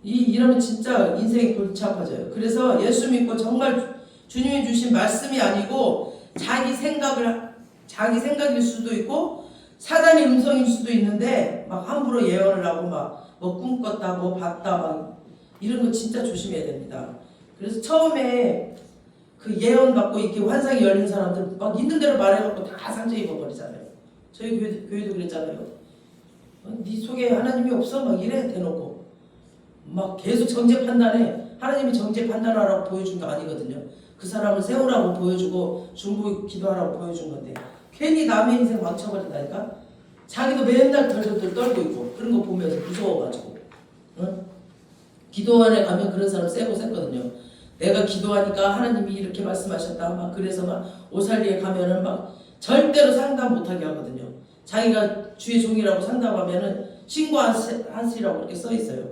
이러면 진짜 인생이 골치 아파져요. 그래서 예수 믿고 정말 주님이 주신 말씀이 아니고 자기 생각일 수도 있고 사단의 음성일 수도 있는데 막 함부로 예언을 하고 막 뭐 꿈꿨다 뭐 봤다 막 이런 거 진짜 조심해야 됩니다. 그래서 처음에 그 예언 받고 이렇게 환상이 열린 사람들 막 있는 대로 말해갖고 다 상처 입어버리잖아요. 저희 교회도 그랬잖아요. 네 속에 하나님이 없어 막 이래 대놓고 막 계속 정죄 판단해. 하나님이 정죄 판단하라고 보여준 게 아니거든요. 그 사람을 세우라고 보여주고 중보 기도하라고 보여준 건데 괜히 남의 인생 망쳐버린다니까. 자기도 맨날 덜덜덜 떨고 있고 그런 거 보면서 무서워가지고 응? 기도원에 가면 그런 사람 세고 셌거든요. 내가 기도하니까 하나님이 이렇게 말씀하셨다 막 그래서 막 오살리에 가면은 막 절대로 상담 못하게 하거든요. 자기가 주의 종이라고 상담하면은 신고하시라고 이렇게 써 있어요.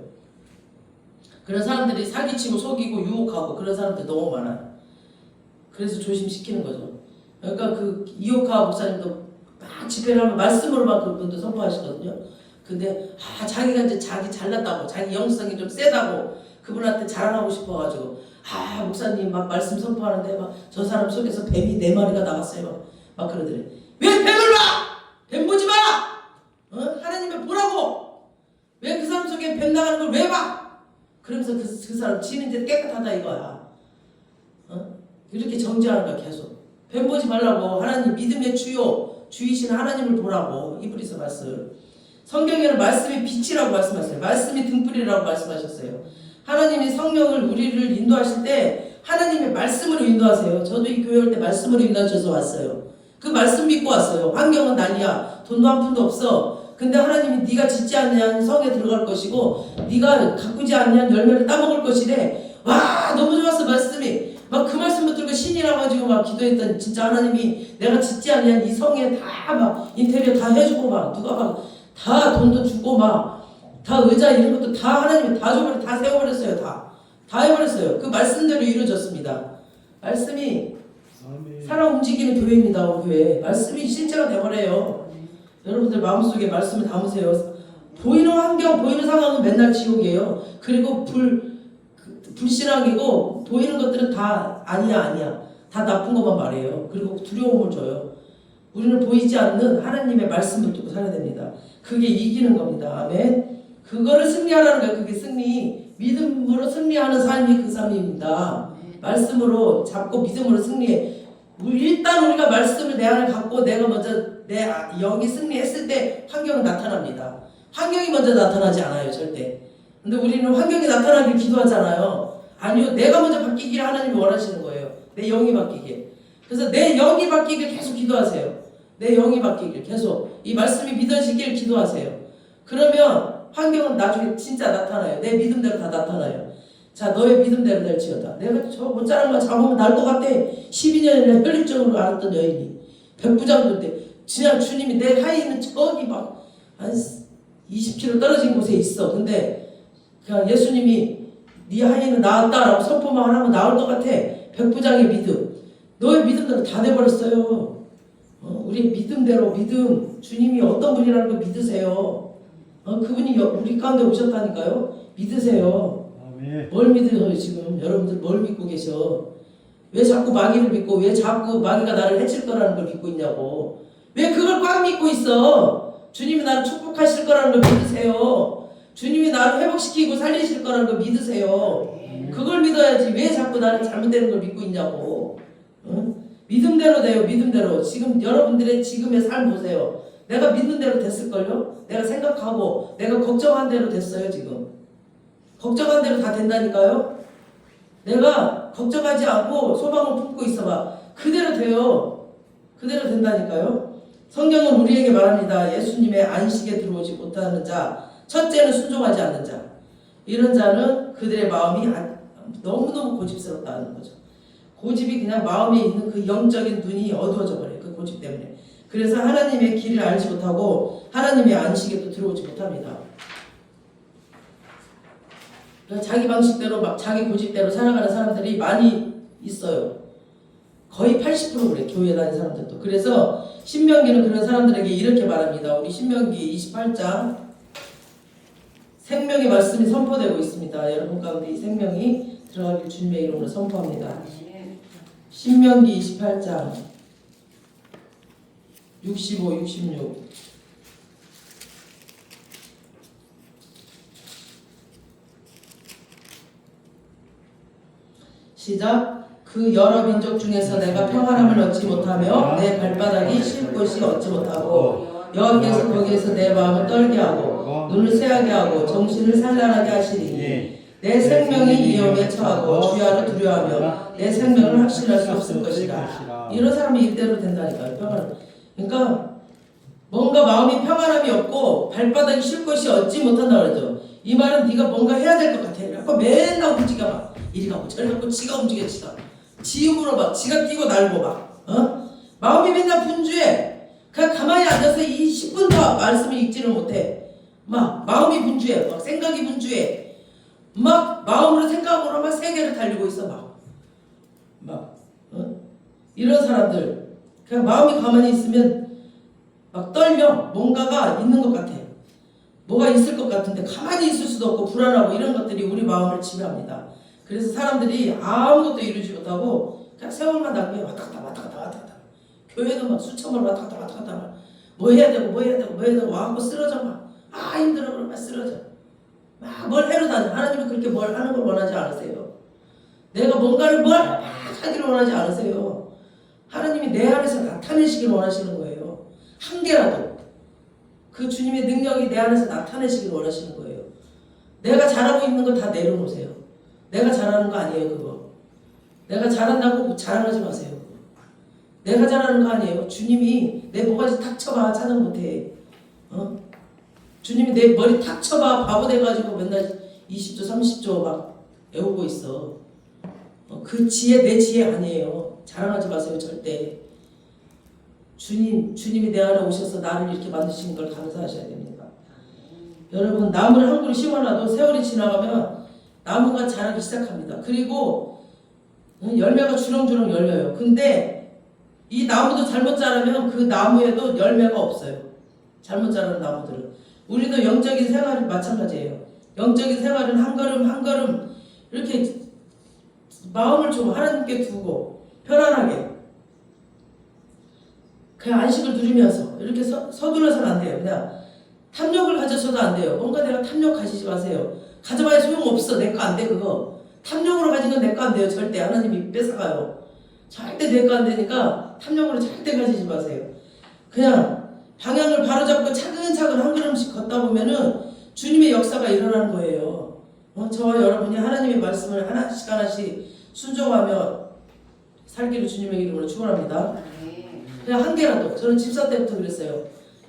그런 사람들이 사기치고 속이고 유혹하고 그런 사람들 너무 많아요. 그래서 조심시키는 거죠. 그러니까 그 이호카 목사님도 막 집회를 하면 말씀으로만 그분도 선포하시거든요. 근데 자기가 이제 자기 잘났다고 자기 영성이 좀 세다고 그분한테 자랑하고 싶어가지고 목사님 막 말씀 선포하는데 막 저 사람 속에서 뱀이 4마리가 나갔어요. 막 그러더래. 왜 뱀을 봐! 뱀 보지 마! 하나님을 보라고! 왜 그 사람 속에 뱀 나가는 걸 왜 봐! 그러면서 그 사람 지는 이제 깨끗하다 이거야. 이렇게 정죄하는 거야 계속. 뱀 보지 말라고 하나님 믿음의 주이신 하나님을 보라고 이브리서 말씀. 성경에는 말씀이 빛이라고 말씀하셨어요. 말씀이 등불이라고 말씀하셨어요. 하나님이 성령을 우리를 인도하실 때 하나님의 말씀으로 인도하세요. 저도 이 교회 올 때 말씀으로 인도하셔서 왔어요. 그 말씀 믿고 왔어요. 환경은 난리야. 돈도 한 푼도 없어. 근데 하나님이 네가 짓지 않는 성에 들어갈 것이고 네가 가꾸지 않는 열매를 따먹을 것이래. 와 너무 좋았어 말씀이. 막 그 말씀 붙들고 신이 나가지고 막 기도했더니 진짜 하나님이 내가 짓지 않는 이 성에 다 막 인테리어 다 해주고 막 누가 막 다 돈도 주고 막 다 의자 이런 것도 다 하나님이 다 줘버려 다 세워버렸어요. 다 해버렸어요. 그 말씀대로 이루어졌습니다. 말씀이 살아 움직이는 교회입니다. 우리 교회 말씀이 실제가 돼버려요. 여러분들 마음속에 말씀을 담으세요. 보이는 환경 보이는 상황은 맨날 지옥이에요. 그리고 불신앙이고 보이는 것들은 다 아니야 다 나쁜 것만 말해요. 그리고 두려움을 줘요. 우리는 보이지 않는 하나님의 말씀을 듣고 살아야 됩니다. 그게 이기는 겁니다. 아멘. 그거를 승리하라는 거예요. 그게 승리. 믿음으로 승리하는 삶이 그 삶입니다. 말씀으로 잡고 믿음으로 승리해. 일단 우리가 말씀을 내 안에 갖고 내가 먼저 내 영이 승리했을 때 환경은 나타납니다. 환경이 먼저 나타나지 않아요. 절대. 근데 우리는 환경이 나타나길 기도하잖아요. 아니요. 내가 먼저 바뀌기를 하나님이 원하시는 거예요. 내 영이 바뀌게. 그래서 내 영이 바뀌길 계속 기도하세요. 내 영이 바뀌길 계속 이 말씀이 믿어지길 기도하세요. 그러면 환경은 나중에 진짜 나타나요. 내 믿음대로 다 나타나요. 자 너의 믿음대로 될지어다. 내가 저 못자란 거 잡으면 날 것 같아. 12년이나 혈육적으로 알았던 여인이 백부장도인데 진짜 주님이 내 하이는 저기 막 한 20km 떨어진 곳에 있어. 근데 그냥 예수님이 네 하이는 나았다라고 선포만 하면 나올 것 같아. 백부장의 믿음. 너의 믿음대로 다 돼버렸어요. 우리 믿음대로 믿음. 주님이 어떤 분이라는 걸 믿으세요. 그분이 우리 가운데 오셨다니까요. 믿으세요. 아멘. 뭘 믿어요 지금? 여러분들 뭘 믿고 계셔? 왜 자꾸 마귀를 믿고 왜 자꾸 마귀가 나를 해칠 거라는 걸 믿고 있냐고. 왜 그걸 꽉 믿고 있어? 주님이 나를 축복하실 거라는 걸 믿으세요. 주님이 나를 회복시키고 살리실 거라는 걸 믿으세요. 그걸 믿어야지 왜 자꾸 나를 잘못되는 걸 믿고 있냐고. 믿음대로 돼요. 믿음대로. 지금 여러분들의 지금의 삶 보세요. 내가 믿는 대로 됐을걸요? 내가 생각하고 내가 걱정한 대로 됐어요. 지금 걱정한 대로 다 된다니까요. 내가 걱정하지 않고 소망을 품고 있어봐. 그대로 돼요. 그대로 된다니까요. 성경은 우리에게 말합니다. 예수님의 안식에 들어오지 못하는 자, 첫째는 순종하지 않는 자, 이런 자는 그들의 마음이 너무너무 고집스럽다는 거죠. 고집이 그냥 마음에 있는 그 영적인 눈이 어두워져 버려요. 그 고집 때문에. 그래서 하나님의 길을 알지 못하고 하나님의 안식에 또 들어오지 못합니다. 자기 방식대로 막 자기 고집대로 살아가는 사람들이 많이 있어요. 거의 80% 그래. 교회 다니는 사람들도. 그래서 신명기는 그런 사람들에게 이렇게 말합니다. 우리 신명기 28장 생명의 말씀이 선포되고 있습니다. 여러분 가운데 이 생명이 들어가길 주님의 이름으로 선포합니다. 신명기 28장 65, 66 시작. 그 여러 민족 중에서 내가 평안함을 얻지 못하며 내 발바닥이 쉴 곳이 얻지 못하고 여호와께서 거기에서 내 마음을 떨게 하고 눈을 쇠하게 하고 정신을 산란하게 하시리니 내 생명이 위험에 처하고 주야로 두려워하며 내 생명을 확신할 수 없을 것이다. 이런 사람이 이대로 된다니까요. 평안. 그러니까 뭔가 마음이 평안함이 없고 발바닥이 쉴 곳이 얻지 못한다 그러죠. 이 말은 네가 뭔가 해야 될 것 같아. 그래서 맨날 움직여 봐. 이리 가고 저리 가고 지가 움직여 지가. 지 힘으로 막 지가 뛰고 날고 막. 마음이 맨날 분주해. 그냥 가만히 앉아서 이 10분 더 말씀을 읽지를 못해. 막 마음이 분주해. 막 생각이 분주해. 막 마음으로 생각으로 막 세계를 달리고 있어 막. 이런 사람들 그냥 마음이 가만히 있으면 막 떨려. 뭔가가 있는 것 같아. 뭐가 있을 것 같은데 가만히 있을 수도 없고 불안하고 이런 것들이 우리 마음을 지배합니다. 그래서 사람들이 아무것도 이루지 못하고 그냥 세월만 낭비해. 왔다 갔다 교회도 막 수천 번 왔다 갔다 뭐 해야 되고 와갖고 쓰러져 막. 힘들어 그러면 쓰러져. 막 뭘 해로 다녀. 하나님은 그렇게 뭘 하는 걸 원하지 않으세요. 내가 뭔가를 뭘 하기를 원하지 않으세요. 하나님이 내 안에서 나타내시길 원하시는 거예요. 한 개라도 그 주님의 능력이 내 안에서 나타내시길 원하시는 거예요. 내가 잘하고 있는 거 다 내려놓으세요. 내가 잘하는 거 아니에요. 그거 내가 잘한다고 자랑하지 마세요. 내가 잘하는 거 아니에요. 주님이 내 모가지 탁 쳐봐 찬양 못해. 주님이 내 머리 탁 쳐봐 바보 돼가지고 맨날 20조 30조 막 외우고 있어. 그 지혜 내 지혜 아니에요. 자랑하지 마세요. 절대. 주님이 내 안에 오셔서 나를 이렇게 만드신 걸 감사하셔야 됩니다. 여러분 나무를 한 그루 심어놔도 세월이 지나가면 나무가 자라기 시작합니다. 그리고 열매가 주렁주렁 열려요. 근데 이 나무도 잘못 자라면 그 나무에도 열매가 없어요. 잘못 자라는 나무들은. 우리도 영적인 생활은 마찬가지예요. 영적인 생활은 한 걸음 한 걸음 이렇게 마음을 좀 하나님께 두고 편안하게 그냥 안식을 누리면서 이렇게 서둘러서는 안 돼요. 그냥 탐욕을 가져서도 안 돼요. 뭔가 내가 탐욕 가지지 마세요. 가져봐야 소용없어. 내 거 안 돼 그거. 탐욕으로 가진 건 내 거 안 돼요. 절대 하나님이 뺏어가요. 절대 내 거 안 되니까 탐욕으로 절대 가지지 마세요. 그냥 방향을 바로잡고 차근차근 한 걸음씩 걷다 보면은 주님의 역사가 일어나는 거예요. 저와 여러분이 하나님의 말씀을 하나씩 순종하며 살기를 주님의 이름으로 축원합니다. 그냥 한 개라도 저는 집사 때부터 그랬어요.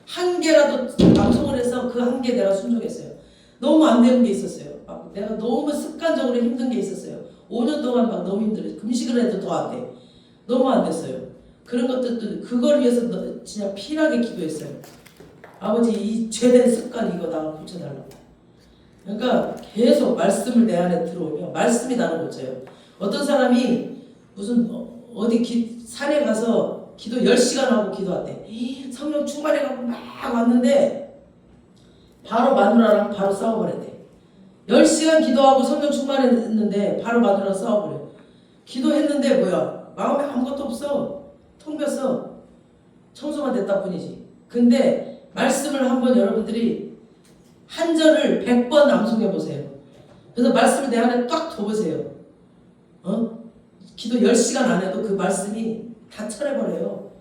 한 개라도 방송을 해서 그 한 개 내가 순종했어요. 너무 안 되는 게 있었어요. 내가 너무 습관적으로 힘든 게 있었어요. 5년 동안 막 너무 힘들어요. 금식을 해도 더 안 돼. 너무 안 됐어요. 그런 것들도 그걸 위해서 진짜 필하게 기도했어요. 아버지 이 죄된 습관 이거 나 고쳐달라고. 그러니까 계속 말씀을 내 안에 들어오면 말씀이 나를 고쳐요. 어떤 사람이 무슨 어디 산에 가서 기도 10시간 하고 기도한대. 성령 충만해가지고 막 왔는데 바로 마누라랑 바로 싸워버렸대. 10시간 기도하고 성령 충만했는데 바로 마누라랑 싸워버려. 기도했는데 뭐야 마음에 아무것도 없어. 텅 볐어. 청소만 됐다 뿐이지. 근데 말씀을 한번 여러분들이 한 절을 100번 암송해보세요. 그래서 말씀을 내 안에 딱 둬보세요. 기도 10시간 안 해도 그 말씀이 다 쳐내버려요.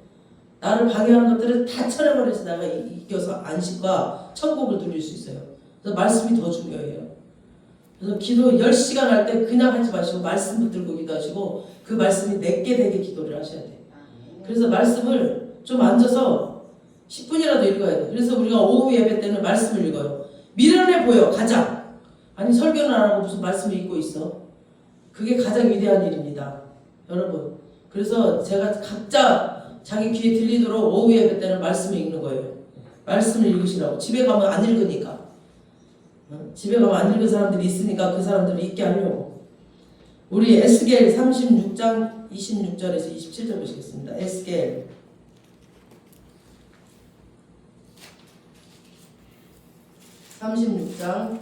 나를 방해하는 것들을 다 쳐내버려서 내가 이겨서 안식과 천국을 누릴 수 있어요. 그래서 말씀이 더 중요해요. 그래서 기도 10시간 할 때 그냥 하지 마시고 말씀 붙들고 기도하시고 그 말씀이 내게 되게 기도를 하셔야 돼요. 그래서 말씀을 좀 앉아서 10분이라도 읽어야 돼요. 그래서 우리가 오후 예배 때는 말씀을 읽어요. 미련해 보여 가장. 아니 설교는 안 하고 무슨 말씀을 읽고 있어. 그게 가장 위대한 일입니다. 여러분. 그래서 제가 각자 자기 귀에 들리도록 오후 예배 때는 말씀을 읽는 거예요. 말씀을 읽으시라고. 집에 가면 안 읽으니까. 집에 가면 안 읽은 사람들이 있으니까 그 사람들을 읽게 하려고. 우리 에스겔 36장 26절에서 27절 보시겠습니다. 에스겔 36장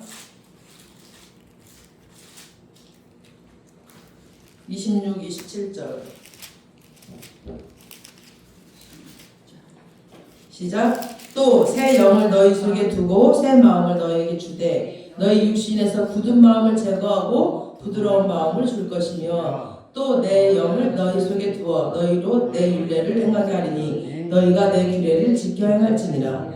26, 27절 시작. 또 새 영을 너희 속에 두고 새 마음을 너희에게 주되 너희 육신에서 굳은 마음을 제거하고 부드러운 마음을 줄 것이며 또 내 영을 너희 속에 두어 너희로 내 율례를 행하게 하리니 너희가 내 규례를 지켜 행할지니라.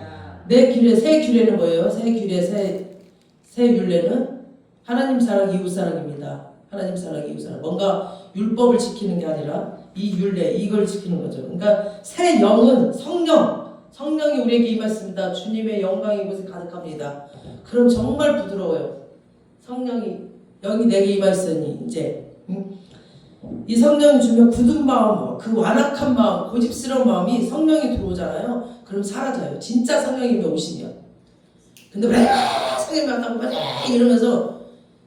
내 규례, 새 규례는 뭐예요? 새 규례, 새 율례는 하나님 사랑, 이웃 사랑입니다. 하나님 사랑, 이웃 사랑. 뭔가 율법을 지키는 게 아니라 이 율례, 이걸 지키는 거죠. 그러니까 새 영은 성령이 우리에게 임했습니다. 주님의 영광이 이곳에 가득합니다. 그럼 정말 부드러워요. 영이 내게 임했으니 이제 이 성령이 주면 굳은 마음, 그 완악한 마음, 고집스러운 마음이 성령이 들어오잖아요. 그럼 사라져요. 진짜 성령님이 오시면. 근데 왜 성령이 왔다고 막 이러면서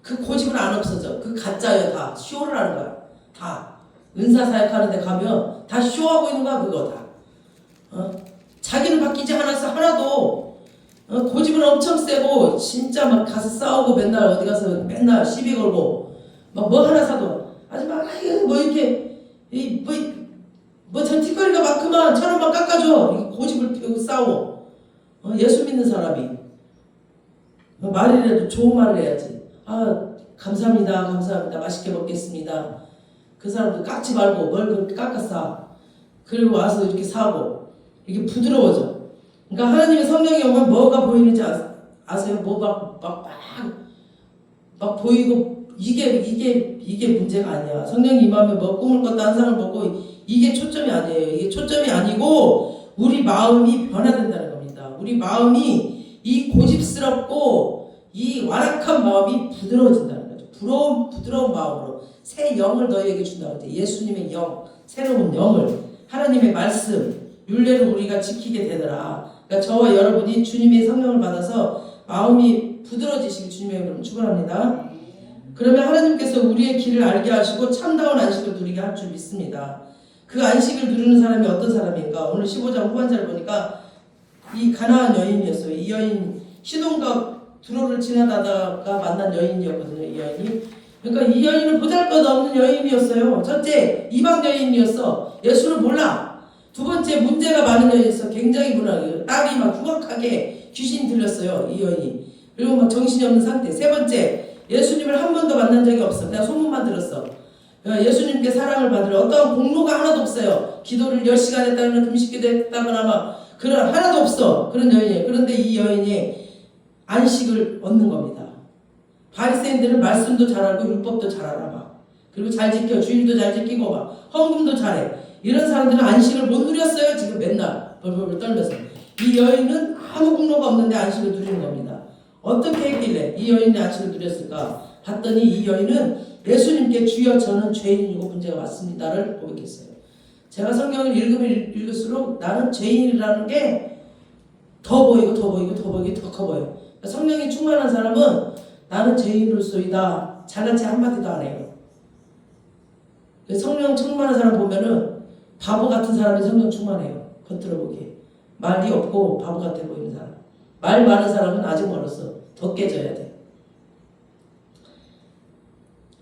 그 고집은 안 없어져. 그 가짜예요. 다 쇼를 하는 거야. 다 은사 사역하는 데 가면 다 쇼하고 있는 거야. 그거 다. 자기는 바뀌지 않았어. 하나도. 고집은 엄청 세고 진짜 막 가서 싸우고 맨날 어디 가서 맨날 시비 걸고 막 뭐 하나 사도 아주 막 뭐 이렇게 저 뒷거리가 많구만 천원 막 깎아줘. 고집을 피우고 싸워. 예수 믿는 사람이 말이라도 좋은 말을 해야지. 감사합니다 맛있게 먹겠습니다. 그 사람도 깎지 말고 뭘 그렇게 깎았어. 그리고 와서 이렇게 사고 이게 부드러워져. 그러니까 하나님의 성령이 오면 뭐가 보이는지 아세요? 뭐 막 보이고 이게 문제가 아니야. 성령이 임하면 뭐 꿈을 꿨다 한 상을 보고 이게 초점이 아니에요. 이게 초점이 아니고 우리 마음이 변화된다는 겁니다. 우리 마음이 이 고집스럽고 이 완악한 마음이 부드러워진다는 거죠. 부드러운 마음으로 새 영을 너희에게 준다고 했죠. 예수님의 영, 새로운 영을 하나님의 말씀, 율례를 우리가 지키게 되더라. 그러니까 저와 여러분이 주님의 성령을 받아서 마음이 부드러워지시길 주님의 이름으로 축원합니다. 그러면 하나님께서 우리의 길을 알게 하시고 참다운 안식을 누리게 할 줄 믿습니다. 그 안식을 누리는 사람이 어떤 사람인가? 오늘 15장 후반절을 보니까 이 가나안 여인이었어요. 이 여인 시돈과 두로를 지나다가 만난 여인이었거든요. 이 여인이. 그러니까 이 여인은 보잘것없는 여인이었어요. 첫째, 이방 여인이었어. 예수를 몰라. 두 번째, 문제가 많은 여인이었어. 굉장히 문화예요. 딸이 막 흉악하게 귀신이 들렸어요. 이 여인이. 그리고 막 정신이 없는 상태. 세 번째, 예수님을 한 번도 만난 적이 없어. 그냥 소문만 들었어. 예수님께 사랑을 받으러 어떠한 공로가 하나도 없어요. 기도를 10시간 했다거나 금식기도 했다거나 막 그런 하나도 없어. 그런 여인이에요. 그런데 이 여인이 안식을 얻는 겁니다. 바리새인들은 말씀도 잘 알고 율법도 잘 알아 막. 그리고 잘 지켜. 주일도 잘 지키고 막 헌금도 잘해. 이런 사람들은 안식을 못 누렸어요. 지금 맨날 벌벌 떨면서. 이 여인은 아무 공로가 없는데 안식을 누리는 겁니다. 어떻게 했길래 이 여인이 안식을 누렸을까? 봤더니 이 여인은 예수님께 주여 저는 죄인이고 문제가 많습니다를 고백했어요. 제가 성경을 읽으면 읽을수록 나는 죄인이라는 게 더 보이고 더 커 보여요. 그러니까 성령이 충만한 사람은 나는 죄인으로서이다. 잘난 체 한마디도 안 해요. 성령 충만한 사람 보면은 바보 같은 사람이 성령 충만해요. 겉으로 보기에. 말이 없고 바보 같아 보이는 사람. 말 많은 사람은 아직 멀었어. 더 깨져야 돼.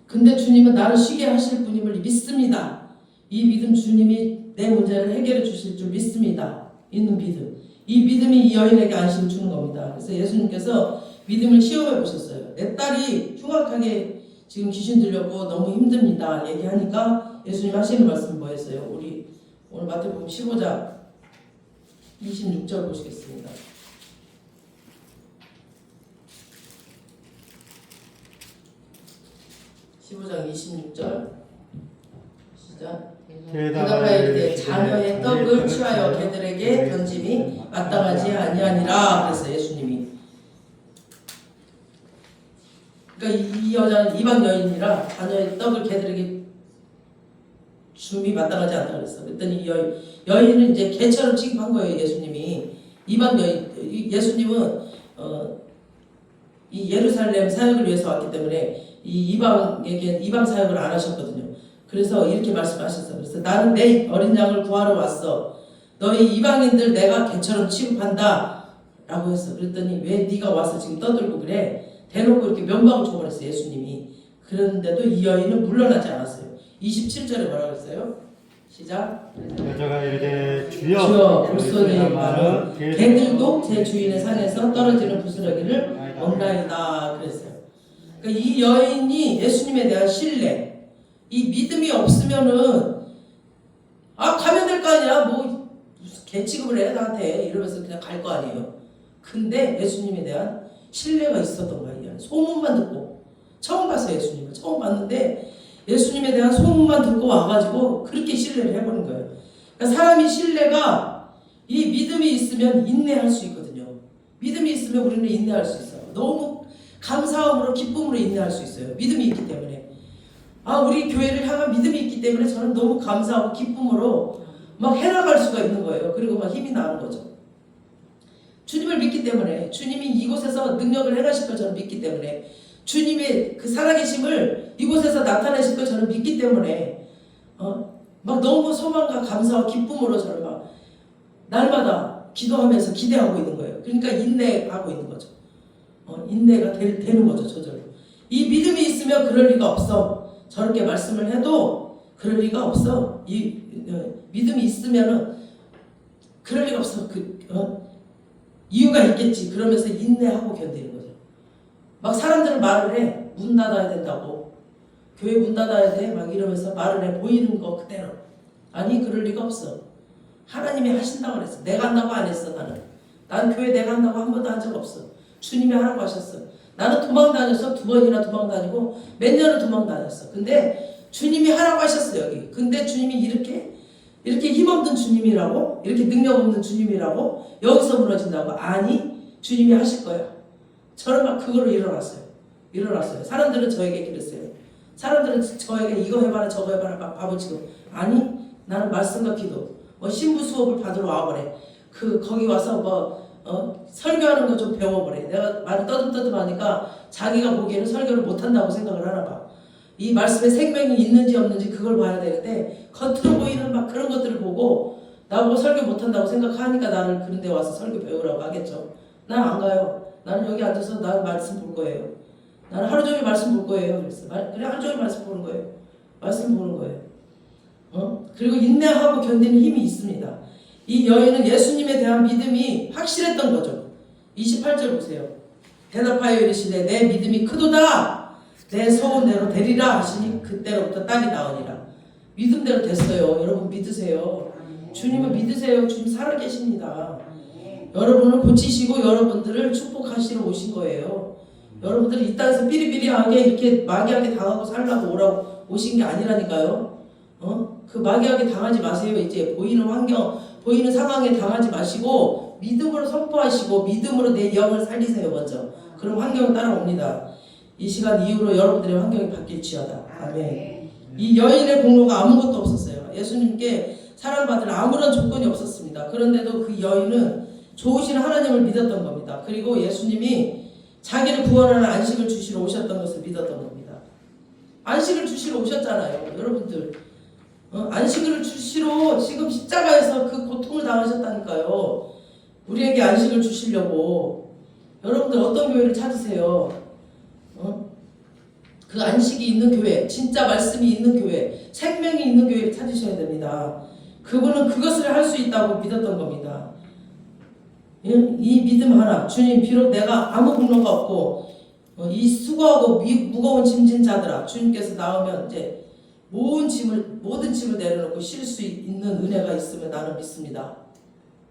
근데 주님은 나를 쉬게 하실 분임을 믿습니다. 이 믿음 주님이 내 문제를 해결해 주실 줄 믿습니다. 있는 믿음. 이 믿음이 이 여인에게 안식을 주는 겁니다. 그래서 예수님께서 믿음을 시험해 보셨어요. 내 딸이 흉악하게 지금 귀신 들렸고 너무 힘듭니다. 얘기하니까 예수님 하시는 말씀이 뭐였어요? 우리 오늘 마태복음 15장 26절 보시겠습니다. 15장 26절 시작. 대답하여 이르되 자녀의 떡을 취하여 개들에게 던짐이 마땅하지 아니하니라. 그랬어요. 예수님이. 그러니까 이 여자는 이방 여인이라 자녀의 떡을 개들에게 줌이 마땅하지 않다 그랬어. 그랬더니 이 여인은 이제 개처럼 취급한 거예요. 예수님이. 이방 여인. 예수님은 이 예루살렘 사역을 위해서 왔기 때문에 이 이방에게 이방 사역을 안 하셨거든요. 그래서 이렇게 말씀하셨어요. 그래서 나는 내 어린 양을 구하러 왔어. 너희 이방인들 내가 개처럼 취급한다 라고 했어. 그랬더니 왜 네가 와서 지금 떠들고 그래? 대놓고 이렇게 면박을 줘버렸어요. 예수님이. 그런데도 이 여인은 물러나지 않았어요. 27절에 뭐라고 했어요? 시작. 여자가 이르되 주여 주여 불쏘니 말은 말은 개들도 제 주인의 산에서 떨어지는 부스러기를 먹나이다 그랬어요. 그러니까 이 여인이 예수님에 대한 신뢰, 이 믿음이 없으면은 가면 될 거 아니야, 뭐 무슨 개 취급을 해 나한테 이러면서 그냥 갈 거 아니에요. 근데 예수님에 대한 신뢰가 있었던 거예요. 소문만 듣고 처음 봤어요. 예수님을 처음 봤는데 예수님에 대한 소문만 듣고 와가지고 그렇게 신뢰를 해보는 거예요. 그러니까 사람이 신뢰가 이 믿음이 있으면 인내할 수 있거든요. 믿음이 있으면 우리는 인내할 수 있어요. 너무 감사함으로 기쁨으로 인내할 수 있어요. 믿음이 있기 때문에. 우리 교회를 향한 믿음이 있기 때문에 저는 너무 감사하고 기쁨으로 막 해나갈 수가 있는 거예요. 그리고 막 힘이 나는 거죠. 주님을 믿기 때문에, 주님이 이곳에서 능력을 행하실 걸 저는 믿기 때문에, 주님의 그 살아계심을 이곳에서 나타내실 걸 저는 믿기 때문에 막 너무 소망과 감사와 기쁨으로 저는 막 날마다 기도하면서 기대하고 있는 거예요. 그러니까 인내하고 있는 거죠. 인내가 되는 거죠. 저절로. 이 믿음이 있으면 그럴 리가 없어. 저렇게 말씀을 해도 그럴 리가 없어. 믿음이 있으면은 그럴 리가 없어. 이유가 있겠지. 그러면서 인내하고 견디는 거죠. 막 사람들은 말을 해. 문 닫아야 된다고. 교회 문 닫아야 돼. 막 이러면서 말을 해. 보이는 거 그대로. 아니 그럴 리가 없어. 하나님이 하신다고 그랬어. 내가 한다고 안 했어. 나는 교회 내가 한다고 한 번도 한 적 없어. 주님이 하라고 하셨어. 나는 도망 다녔어. 2번이나 도망 다니고 몇 년을 도망 다녔어. 근데 주님이 하라고 하셨어 여기. 근데 주님이 이렇게 힘없는 주님이라고? 이렇게 능력 없는 주님이라고? 여기서 무너진다고? 아니 주님이 하실 거야. 저는 막 그걸로 일어났어요. 사람들은 저에게 그랬어요. 사람들은 저에게 이거 해봐라 저거 해봐라 막 바보치고. 아니 나는 말씀과 기도 신부 수업을 받으러 와보래. 거기 와서 설교하는 거 좀 배워보래. 내가 말을 떠듬떠듬하니까 자기가 보기에는 설교를 못한다고 생각을 하나 봐. 이 말씀에 생명이 있는지 없는지 그걸 봐야 되는데 겉으로 보이는 막 그런 것들을 보고 나보고 설교 못한다고 생각하니까 나를 그런 데 와서 설교 배우라고 하겠죠. 난 안 가요. 나는 여기 앉아서 나는 말씀 볼 거예요. 나는 하루 종일 말씀 볼 거예요. 그랬어. 그래 하루 종일 말씀 보는 거예요. 말씀 보는 거예요. 그리고 인내하고 견디는 힘이 있습니다. 이 여인은 예수님에 대한 믿음이 확실했던 거죠. 28절 보세요. 대답하여 이르시되 내 믿음이 크도다. 내 소원대로 되리라 하시니 그때로부터 딸이 나으니라. 믿음대로 됐어요. 여러분 믿으세요. 주님을 믿으세요. 주님 살아계십니다. 여러분을 고치시고 여러분들을 축복하시러 오신 거예요. 여러분들이 이 땅에서 삐리삐리하게 이렇게 마귀하게 당하고 살라고 오신 게 아니라니까요. 그 마귀하게 당하지 마세요. 이제 보이는 환경, 보이는 상황에 당하지 마시고 믿음으로 선포하시고 믿음으로 내 영을 살리세요. 먼저. 그럼 환경은 따라옵니다. 이 시간 이후로 여러분들의 환경이 바뀔지어다. 아멘. 이 여인의 공로가 아무것도 없었어요. 예수님께 사랑받을 아무런 조건이 없었습니다. 그런데도 그 여인은 좋으신 하나님을 믿었던 겁니다. 그리고 예수님이 자기를 구원하는 안식을 주시러 오셨던 것을 믿었던 겁니다. 안식을 주시러 오셨잖아요. 여러분들 안식을 주시러 지금 십자가에서 그 고통을 당하셨다니까요. 우리에게 안식을 주시려고. 여러분들 어떤 교회를 찾으세요? 그 안식이 있는 교회, 진짜 말씀이 있는 교회, 생명이 있는 교회를 찾으셔야 됩니다. 그분은 그것을 할 수 있다고 믿었던 겁니다. 이 믿음 하나, 주님 비록 내가 아무 공로가 없고 이 수고하고 무거운 짐진 자들아, 주님께서 나오면 이제 모든 짐을 내려놓고 쉴 수 있는 은혜가 있으면 나는 믿습니다.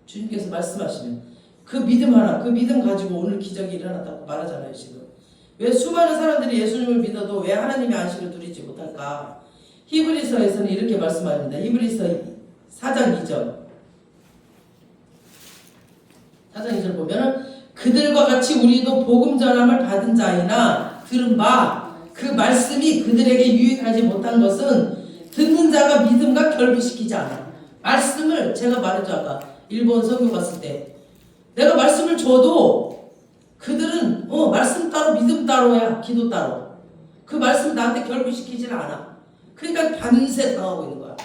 주님께서 말씀하시면 그 믿음 하나, 그 믿음 가지고 오늘 기적이 일어났다고 말하잖아요. 지금 왜 수많은 사람들이 예수님을 믿어도 왜 하나님의 안식을 누리지 못할까? 히브리서에서는 이렇게 말씀합니다. 히브리서 4장 2절 4장 2절 보면은 그들과 같이 우리도 복음 전함을 받은 자이나 들은 바 그 말씀이 그들에게 유익하지 못한 것은 듣는 자가 믿음과 결부시키지 않아. 말씀을 제가 말했죠. 아까 일본 선교 갔을 때 내가 말씀을 줘도 그들은 말씀 따로 믿음 따로야. 기도 따로. 그 말씀 나한테 결부시키지는 않아. 그러니까 밤새 당하고 있는 거야.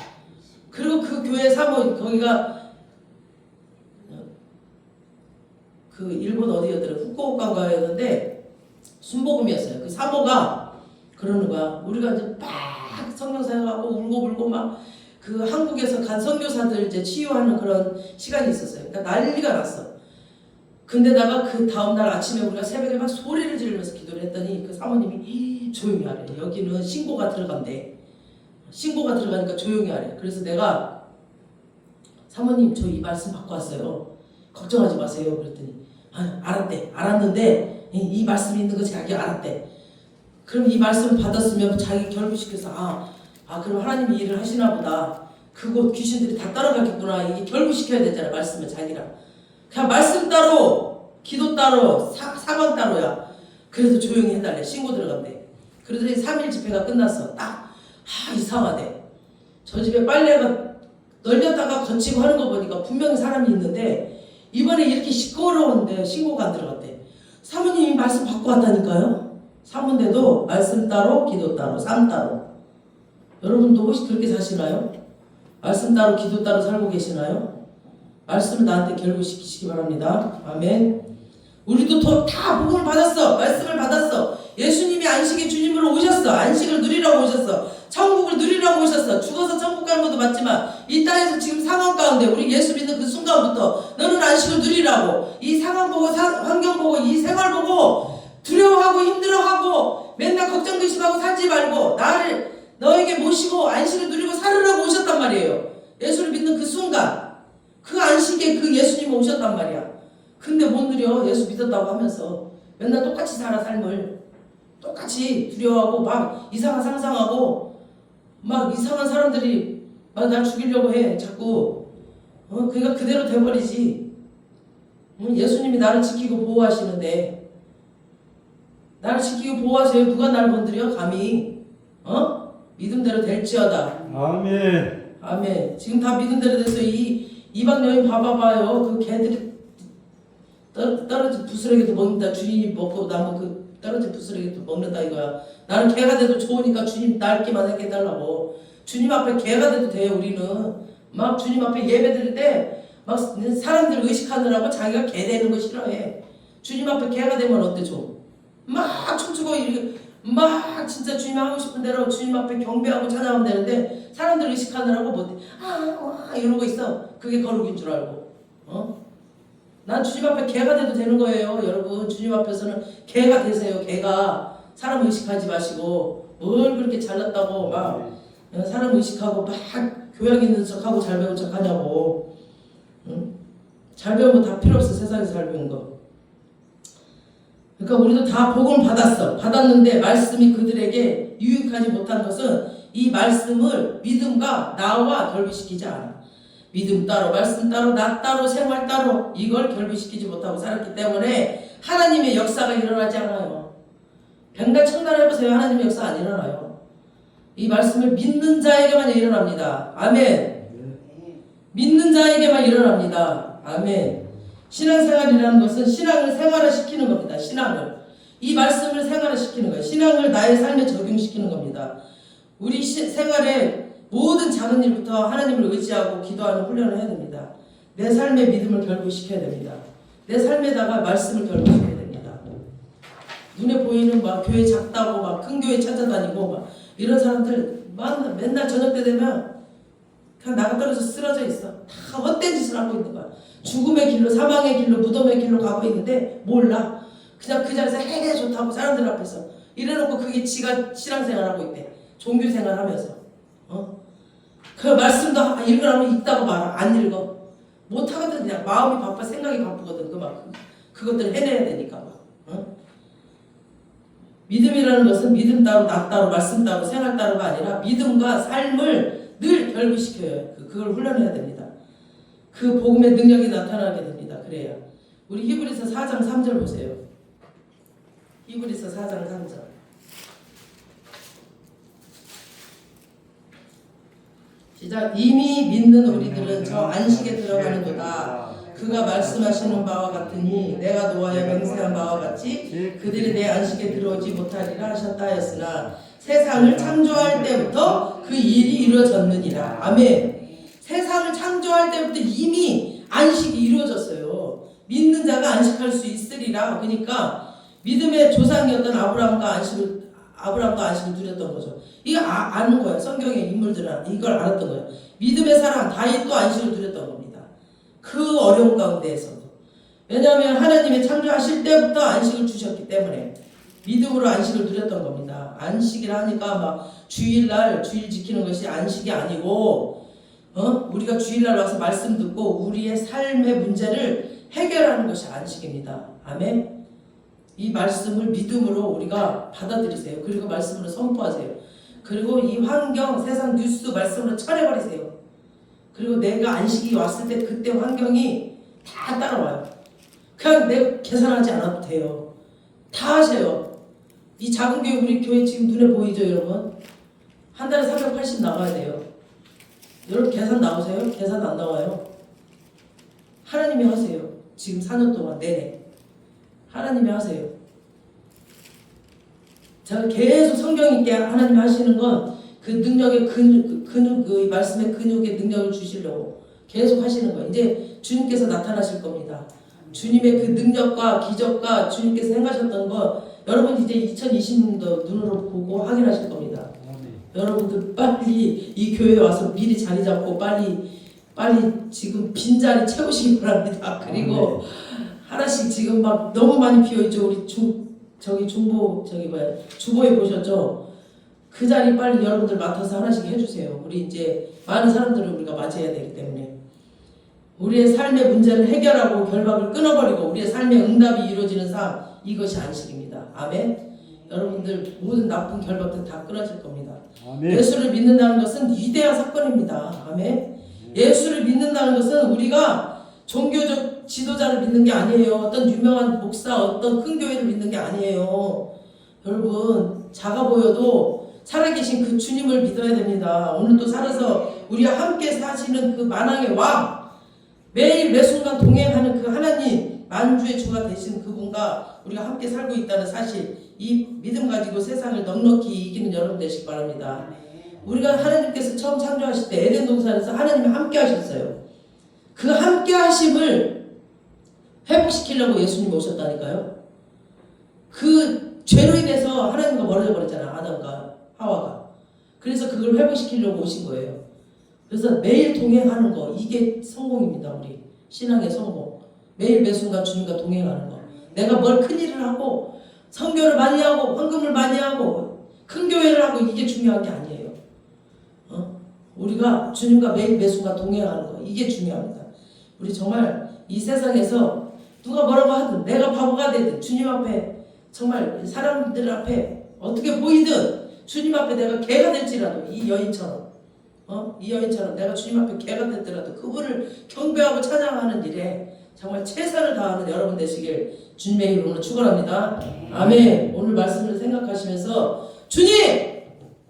그리고 그 교회 사모 거기가 그 일본 어디였더라? 후쿠오카가였는데 순복음이었어요. 그 사모가 그러는 거야. 우리가 이제 막 성경 생각하고 울고 불고 막 그 한국에서 간 선교사들 이제 치유하는 그런 시간이 있었어요. 그러니까 난리가 났어. 근데다가 그 다음날 아침에 우리가 새벽에 막 소리를 지르면서 기도를 했더니 그 사모님이 조용히 하래. 여기는 신고가 들어간대. 신고가 들어가니까 조용히 하래. 그래서 내가 사모님 저 이 말씀 받고 왔어요. 걱정하지 마세요. 그랬더니 알았대. 알았는데 이 말씀이 있는 거 자기 알았대. 그럼 이 말씀 받았으면 자기 결부시켜서 그럼 하나님이 일을 하시나 보다. 그곳 귀신들이 다 따라가겠구나. 이게 결부시켜야 되잖아. 말씀을 자기랑. 그냥 말씀 따로 기도 따로 사망 따로야. 그래서 조용히 해달래. 신고 들어간대. 그러더니 3일 집회가 끝났어. 딱 이상하대. 저 집에 빨래가 널렸다가 거치고 하는 거 보니까 분명히 사람이 있는데 이번에 이렇게 시끄러운데 신고가 안 들어갔대. 사모님이 말씀 받고 왔다니까요. 사문대도 말씀 따로 기도 따로 삶 따로. 여러분도 혹시 그렇게 사시나요? 말씀 따로 기도 따로 살고 계시나요? 말씀을 나한테 결부시키시기 바랍니다. 아멘. 우리도 다 복음을 받았어. 말씀을 받았어. 예수님이 안식의 주님으로 오셨어. 안식을 누리라고 오셨어. 천국을 누리라고 오셨어. 죽어서 천국 가는 것도 맞지만 이 땅에서 지금 상황 가운데 우리 예수 믿는 그 순간부터 너는 안식을 누리라고. 이 상황 보고 환경 보고 이 생활 보고 두려워하고 힘들어하고 맨날 걱정 의심하고 살지 말고 나를 너에게 모시고 안식을 누리고 살으라고 오셨단 말이에요. 예수를 믿는 그 순간 그 안식에 그 예수님 오셨단 말이야. 근데 못 누려. 예수 믿었다고 하면서 맨날 똑같이 살아. 삶을 똑같이 두려워하고 막 이상한 상상하고 막 이상한 사람들이 막 날 죽이려고 해. 자꾸 그러니까 그대로 돼버리지. 예수님이 나를 지키고 보호하시는데 나를 지키고 보호하세요. 누가 나를 건드려? 감히 믿음대로 될지어다. 아멘. 아멘. 지금 다 믿음대로 돼서 이방 여인 봐봐봐요. 그 개들이 떨어진 부스러기도 먹는다. 주님이 먹고 나면 그 떨어진 부스러기도 먹는다 이거야. 나는 개가 돼도 좋으니까 주님 낡기만 하게 해달라고. 주님 앞에 개가 돼도 돼요. 우리는 막 주님 앞에 예배 드릴 때 막 사람들 의식하느라고 자기가 개 되는 거 싫어해. 주님 앞에 개가 되면 어때 좀? 막 춤추고 막 진짜 주님 하고 싶은 대로 주님 앞에 경배하고 찬양하면 되는데 사람들 의식하느라고 못해. 이러고 있어. 그게 거룩인 줄 알고. 난 주님 앞에 개가 돼도 되는 거예요. 여러분 주님 앞에서는 개가 되세요. 개가. 사람 의식하지 마시고 뭘 그렇게 잘났다고 막 사람 의식하고 막 교양 있는 척하고 잘 배운 척 하냐고. 잘 배운 거 다 필요 없어. 세상에서 잘 배운 거. 그러니까 우리도 다 복음을 받았어. 받았는데 말씀이 그들에게 유익하지 못한 것은 이 말씀을 믿음과 나와 결부시키지 않아. 믿음 따로 말씀 따로 나 따로 생활 따로 이걸 결부시키지 못하고 살았기 때문에 하나님의 역사가 일어나지 않아요. 백날 청단해보세요. 하나님의 역사 안 일어나요. 이 말씀을 믿는 자에게만 일어납니다. 아멘. 믿는 자에게만 일어납니다. 아멘. 신앙생활이라는 것은 신앙을 생활화시키는 겁니다. 신앙을. 이 말씀을 생활화시키는 거예요. 신앙을 나의 삶에 적용시키는 겁니다. 우리 생활에 모든 작은 일부터 하나님을 의지하고 기도하는 훈련을 해야 됩니다. 내 삶의 믿음을 결부시켜야 됩니다. 내 삶에다가 말씀을 결부시켜야 됩니다. 눈에 보이는 막 교회 작다고 막 큰 교회 찾아다니고 막 이런 사람들 맨날 저녁 때 되면 그냥 나가 떨어져 쓰러져 있어. 다 헛된 짓을 하고 있는 거야. 죽음의 길로 사망의 길로 무덤의 길로 가고 있는데 몰라. 그냥 그 자리에서 해게 좋다고 사람들 앞에서 이래놓고 그게 지가 신앙생활하고 있대. 종교생활하면서. 그 말씀도 읽으라면 읽다고 말아. 안 읽어. 못하거든. 그냥 마음이 바빠 생각이 바쁘거든. 그것들 해내야 되니까 막. 믿음이라는 것은 믿음 따로 나 따로 말씀 따로 생활 따로가 아니라 믿음과 삶을 늘 결부시켜요. 그걸 훈련해야 됩니다. 그 복음의 능력이 나타나게 됩니다. 그래야. 우리 히브리서 4장 3절 보세요. 히브리서 4장 3절. 시작. 이미 믿는 우리들은 저 안식에 들어가는도다. 그가 말씀하시는 바와 같으니 내가 노하여 맹세한 바와 같이 그들이 내 안식에 들어오지 못하리라 하셨다 하였으나 세상을 창조할 때부터 그 일이 이루어졌느니라. 아멘. 세상을 창조할 때부터 이미 안식이 이루어졌어요. 믿는 자가 안식할 수 있으리라. 그러니까 믿음의 조상이었던 아브라함과 아브라함도 안식을 누렸던 거죠. 이거 아는 거예요. 성경의 인물들은 이걸 알았던 거예요. 믿음의 사람 다윗도 안식을 누렸던 겁니다. 그 어려운 가운데에서도. 왜냐하면 하나님이 창조하실 때부터 안식을 주셨기 때문에 믿음으로 안식을 누렸던 겁니다. 안식이라 하니까 막 주일날 주일 지키는 것이 안식이 아니고 우리가 주일날 와서 말씀 듣고 우리의 삶의 문제를 해결하는 것이 안식입니다. 아멘. 이 말씀을 믿음으로 우리가 받아들이세요. 그리고 말씀으로 선포하세요. 그리고 이 환경, 세상 뉴스 말씀으로 쳐내버리세요. 그리고 내가 안식이 왔을 때 그때 환경이 다 따라와요. 그냥 내가 계산하지 않아도 돼요. 다 하세요. 이 작은 교회, 우리 교회 지금 눈에 보이죠, 여러분? 한 달에 380 나가야 돼요. 여러분 계산 나오세요? 계산 안 나와요. 하나님이 하세요. 지금 4년 동안 내내. 하나님이 하세요. 제가 계속 성경 있게 하나님이 하시는 건 그 능력의 그 말씀의 근육의 능력을 주시려고 계속 하시는 거예요. 이제 주님께서 나타나실 겁니다. 주님의 그 능력과 기적과 주님께서 행하셨던 거 여러분 이제 2020년도 눈으로 보고 확인하실 겁니다. 여러분들 빨리 이 교회에 와서 미리 자리 잡고 빨리 지금 빈자리 채우시기 바랍니다. 그리고 하나씩 지금 막 너무 많이 비어있죠. 우리 주보에 보셨죠? 그 자리 빨리 여러분들 맡아서 하나씩 해주세요. 우리 이제 많은 사람들을 우리가 맞이해야 되기 때문에 우리의 삶의 문제를 해결하고 결박을 끊어버리고 우리의 삶의 응답이 이루어지는 삶, 이것이 안식입니다. 아멘. 여러분들 모든 나쁜 결박들 다 끊어질 겁니다. 아멘. 예수를 믿는다는 것은 위대한 사건입니다. 아멘. 예수를 믿는다는 것은 우리가 종교적 지도자를 믿는 게 아니에요. 어떤 유명한 목사, 어떤 큰 교회를 믿는 게 아니에요. 여러분 작아 보여도 살아계신 그 주님을 믿어야 됩니다. 오늘도 살아서 우리와 함께 사시는 그 만왕의 왕, 매일 매순간 동행하는 그 하나님, 만주의 주가 되신 그분과 우리가 함께 살고 있다는 사실, 이 믿음 가지고 세상을 넉넉히 이기는 여러분 되시기 바랍니다. 우리가 하나님께서 처음 창조하실 때 에덴 동산에서 하나님이 함께 하셨어요. 그 함께 하심을 회복시키려고 예수님이 오셨다니까요. 그 죄로 인해서 하나님과 멀어져 버렸잖아, 아담과 하와가. 그래서 그걸 회복시키려고 오신 거예요. 그래서 매일 동행하는 거, 이게 성공입니다. 우리 신앙의 성공. 매일 매순간 주님과 동행하는 거. 내가 뭘 큰일을 하고 선교를 많이 하고 헌금을 많이 하고 큰 교회를 하고 이게 중요한 게 아니에요. 우리가 주님과 매일 매순간 동행하는 거, 이게 중요합니다. 우리 정말 이 세상에서 누가 뭐라고 하든 내가 바보가 되든 주님 앞에 정말 사람들 앞에 어떻게 보이든 주님 앞에 내가 개가 될지라도 이 여인처럼 내가 주님 앞에 개가 됐더라도 그분을 경배하고 찬양하는 일에 정말 최선을 다하는 여러분 되시길 주님의 이름으로 축원합니다. 아멘. 오늘 말씀을 생각하시면서 주님!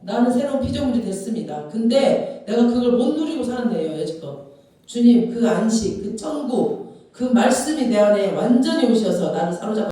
나는 새로운 피조물이 됐습니다. 근데 내가 그걸 못 누리고 살았네요. 여지껏. 주님 그 안식, 그 천국, 그 말씀이 내 안에 완전히 오셔서 나를 사로잡아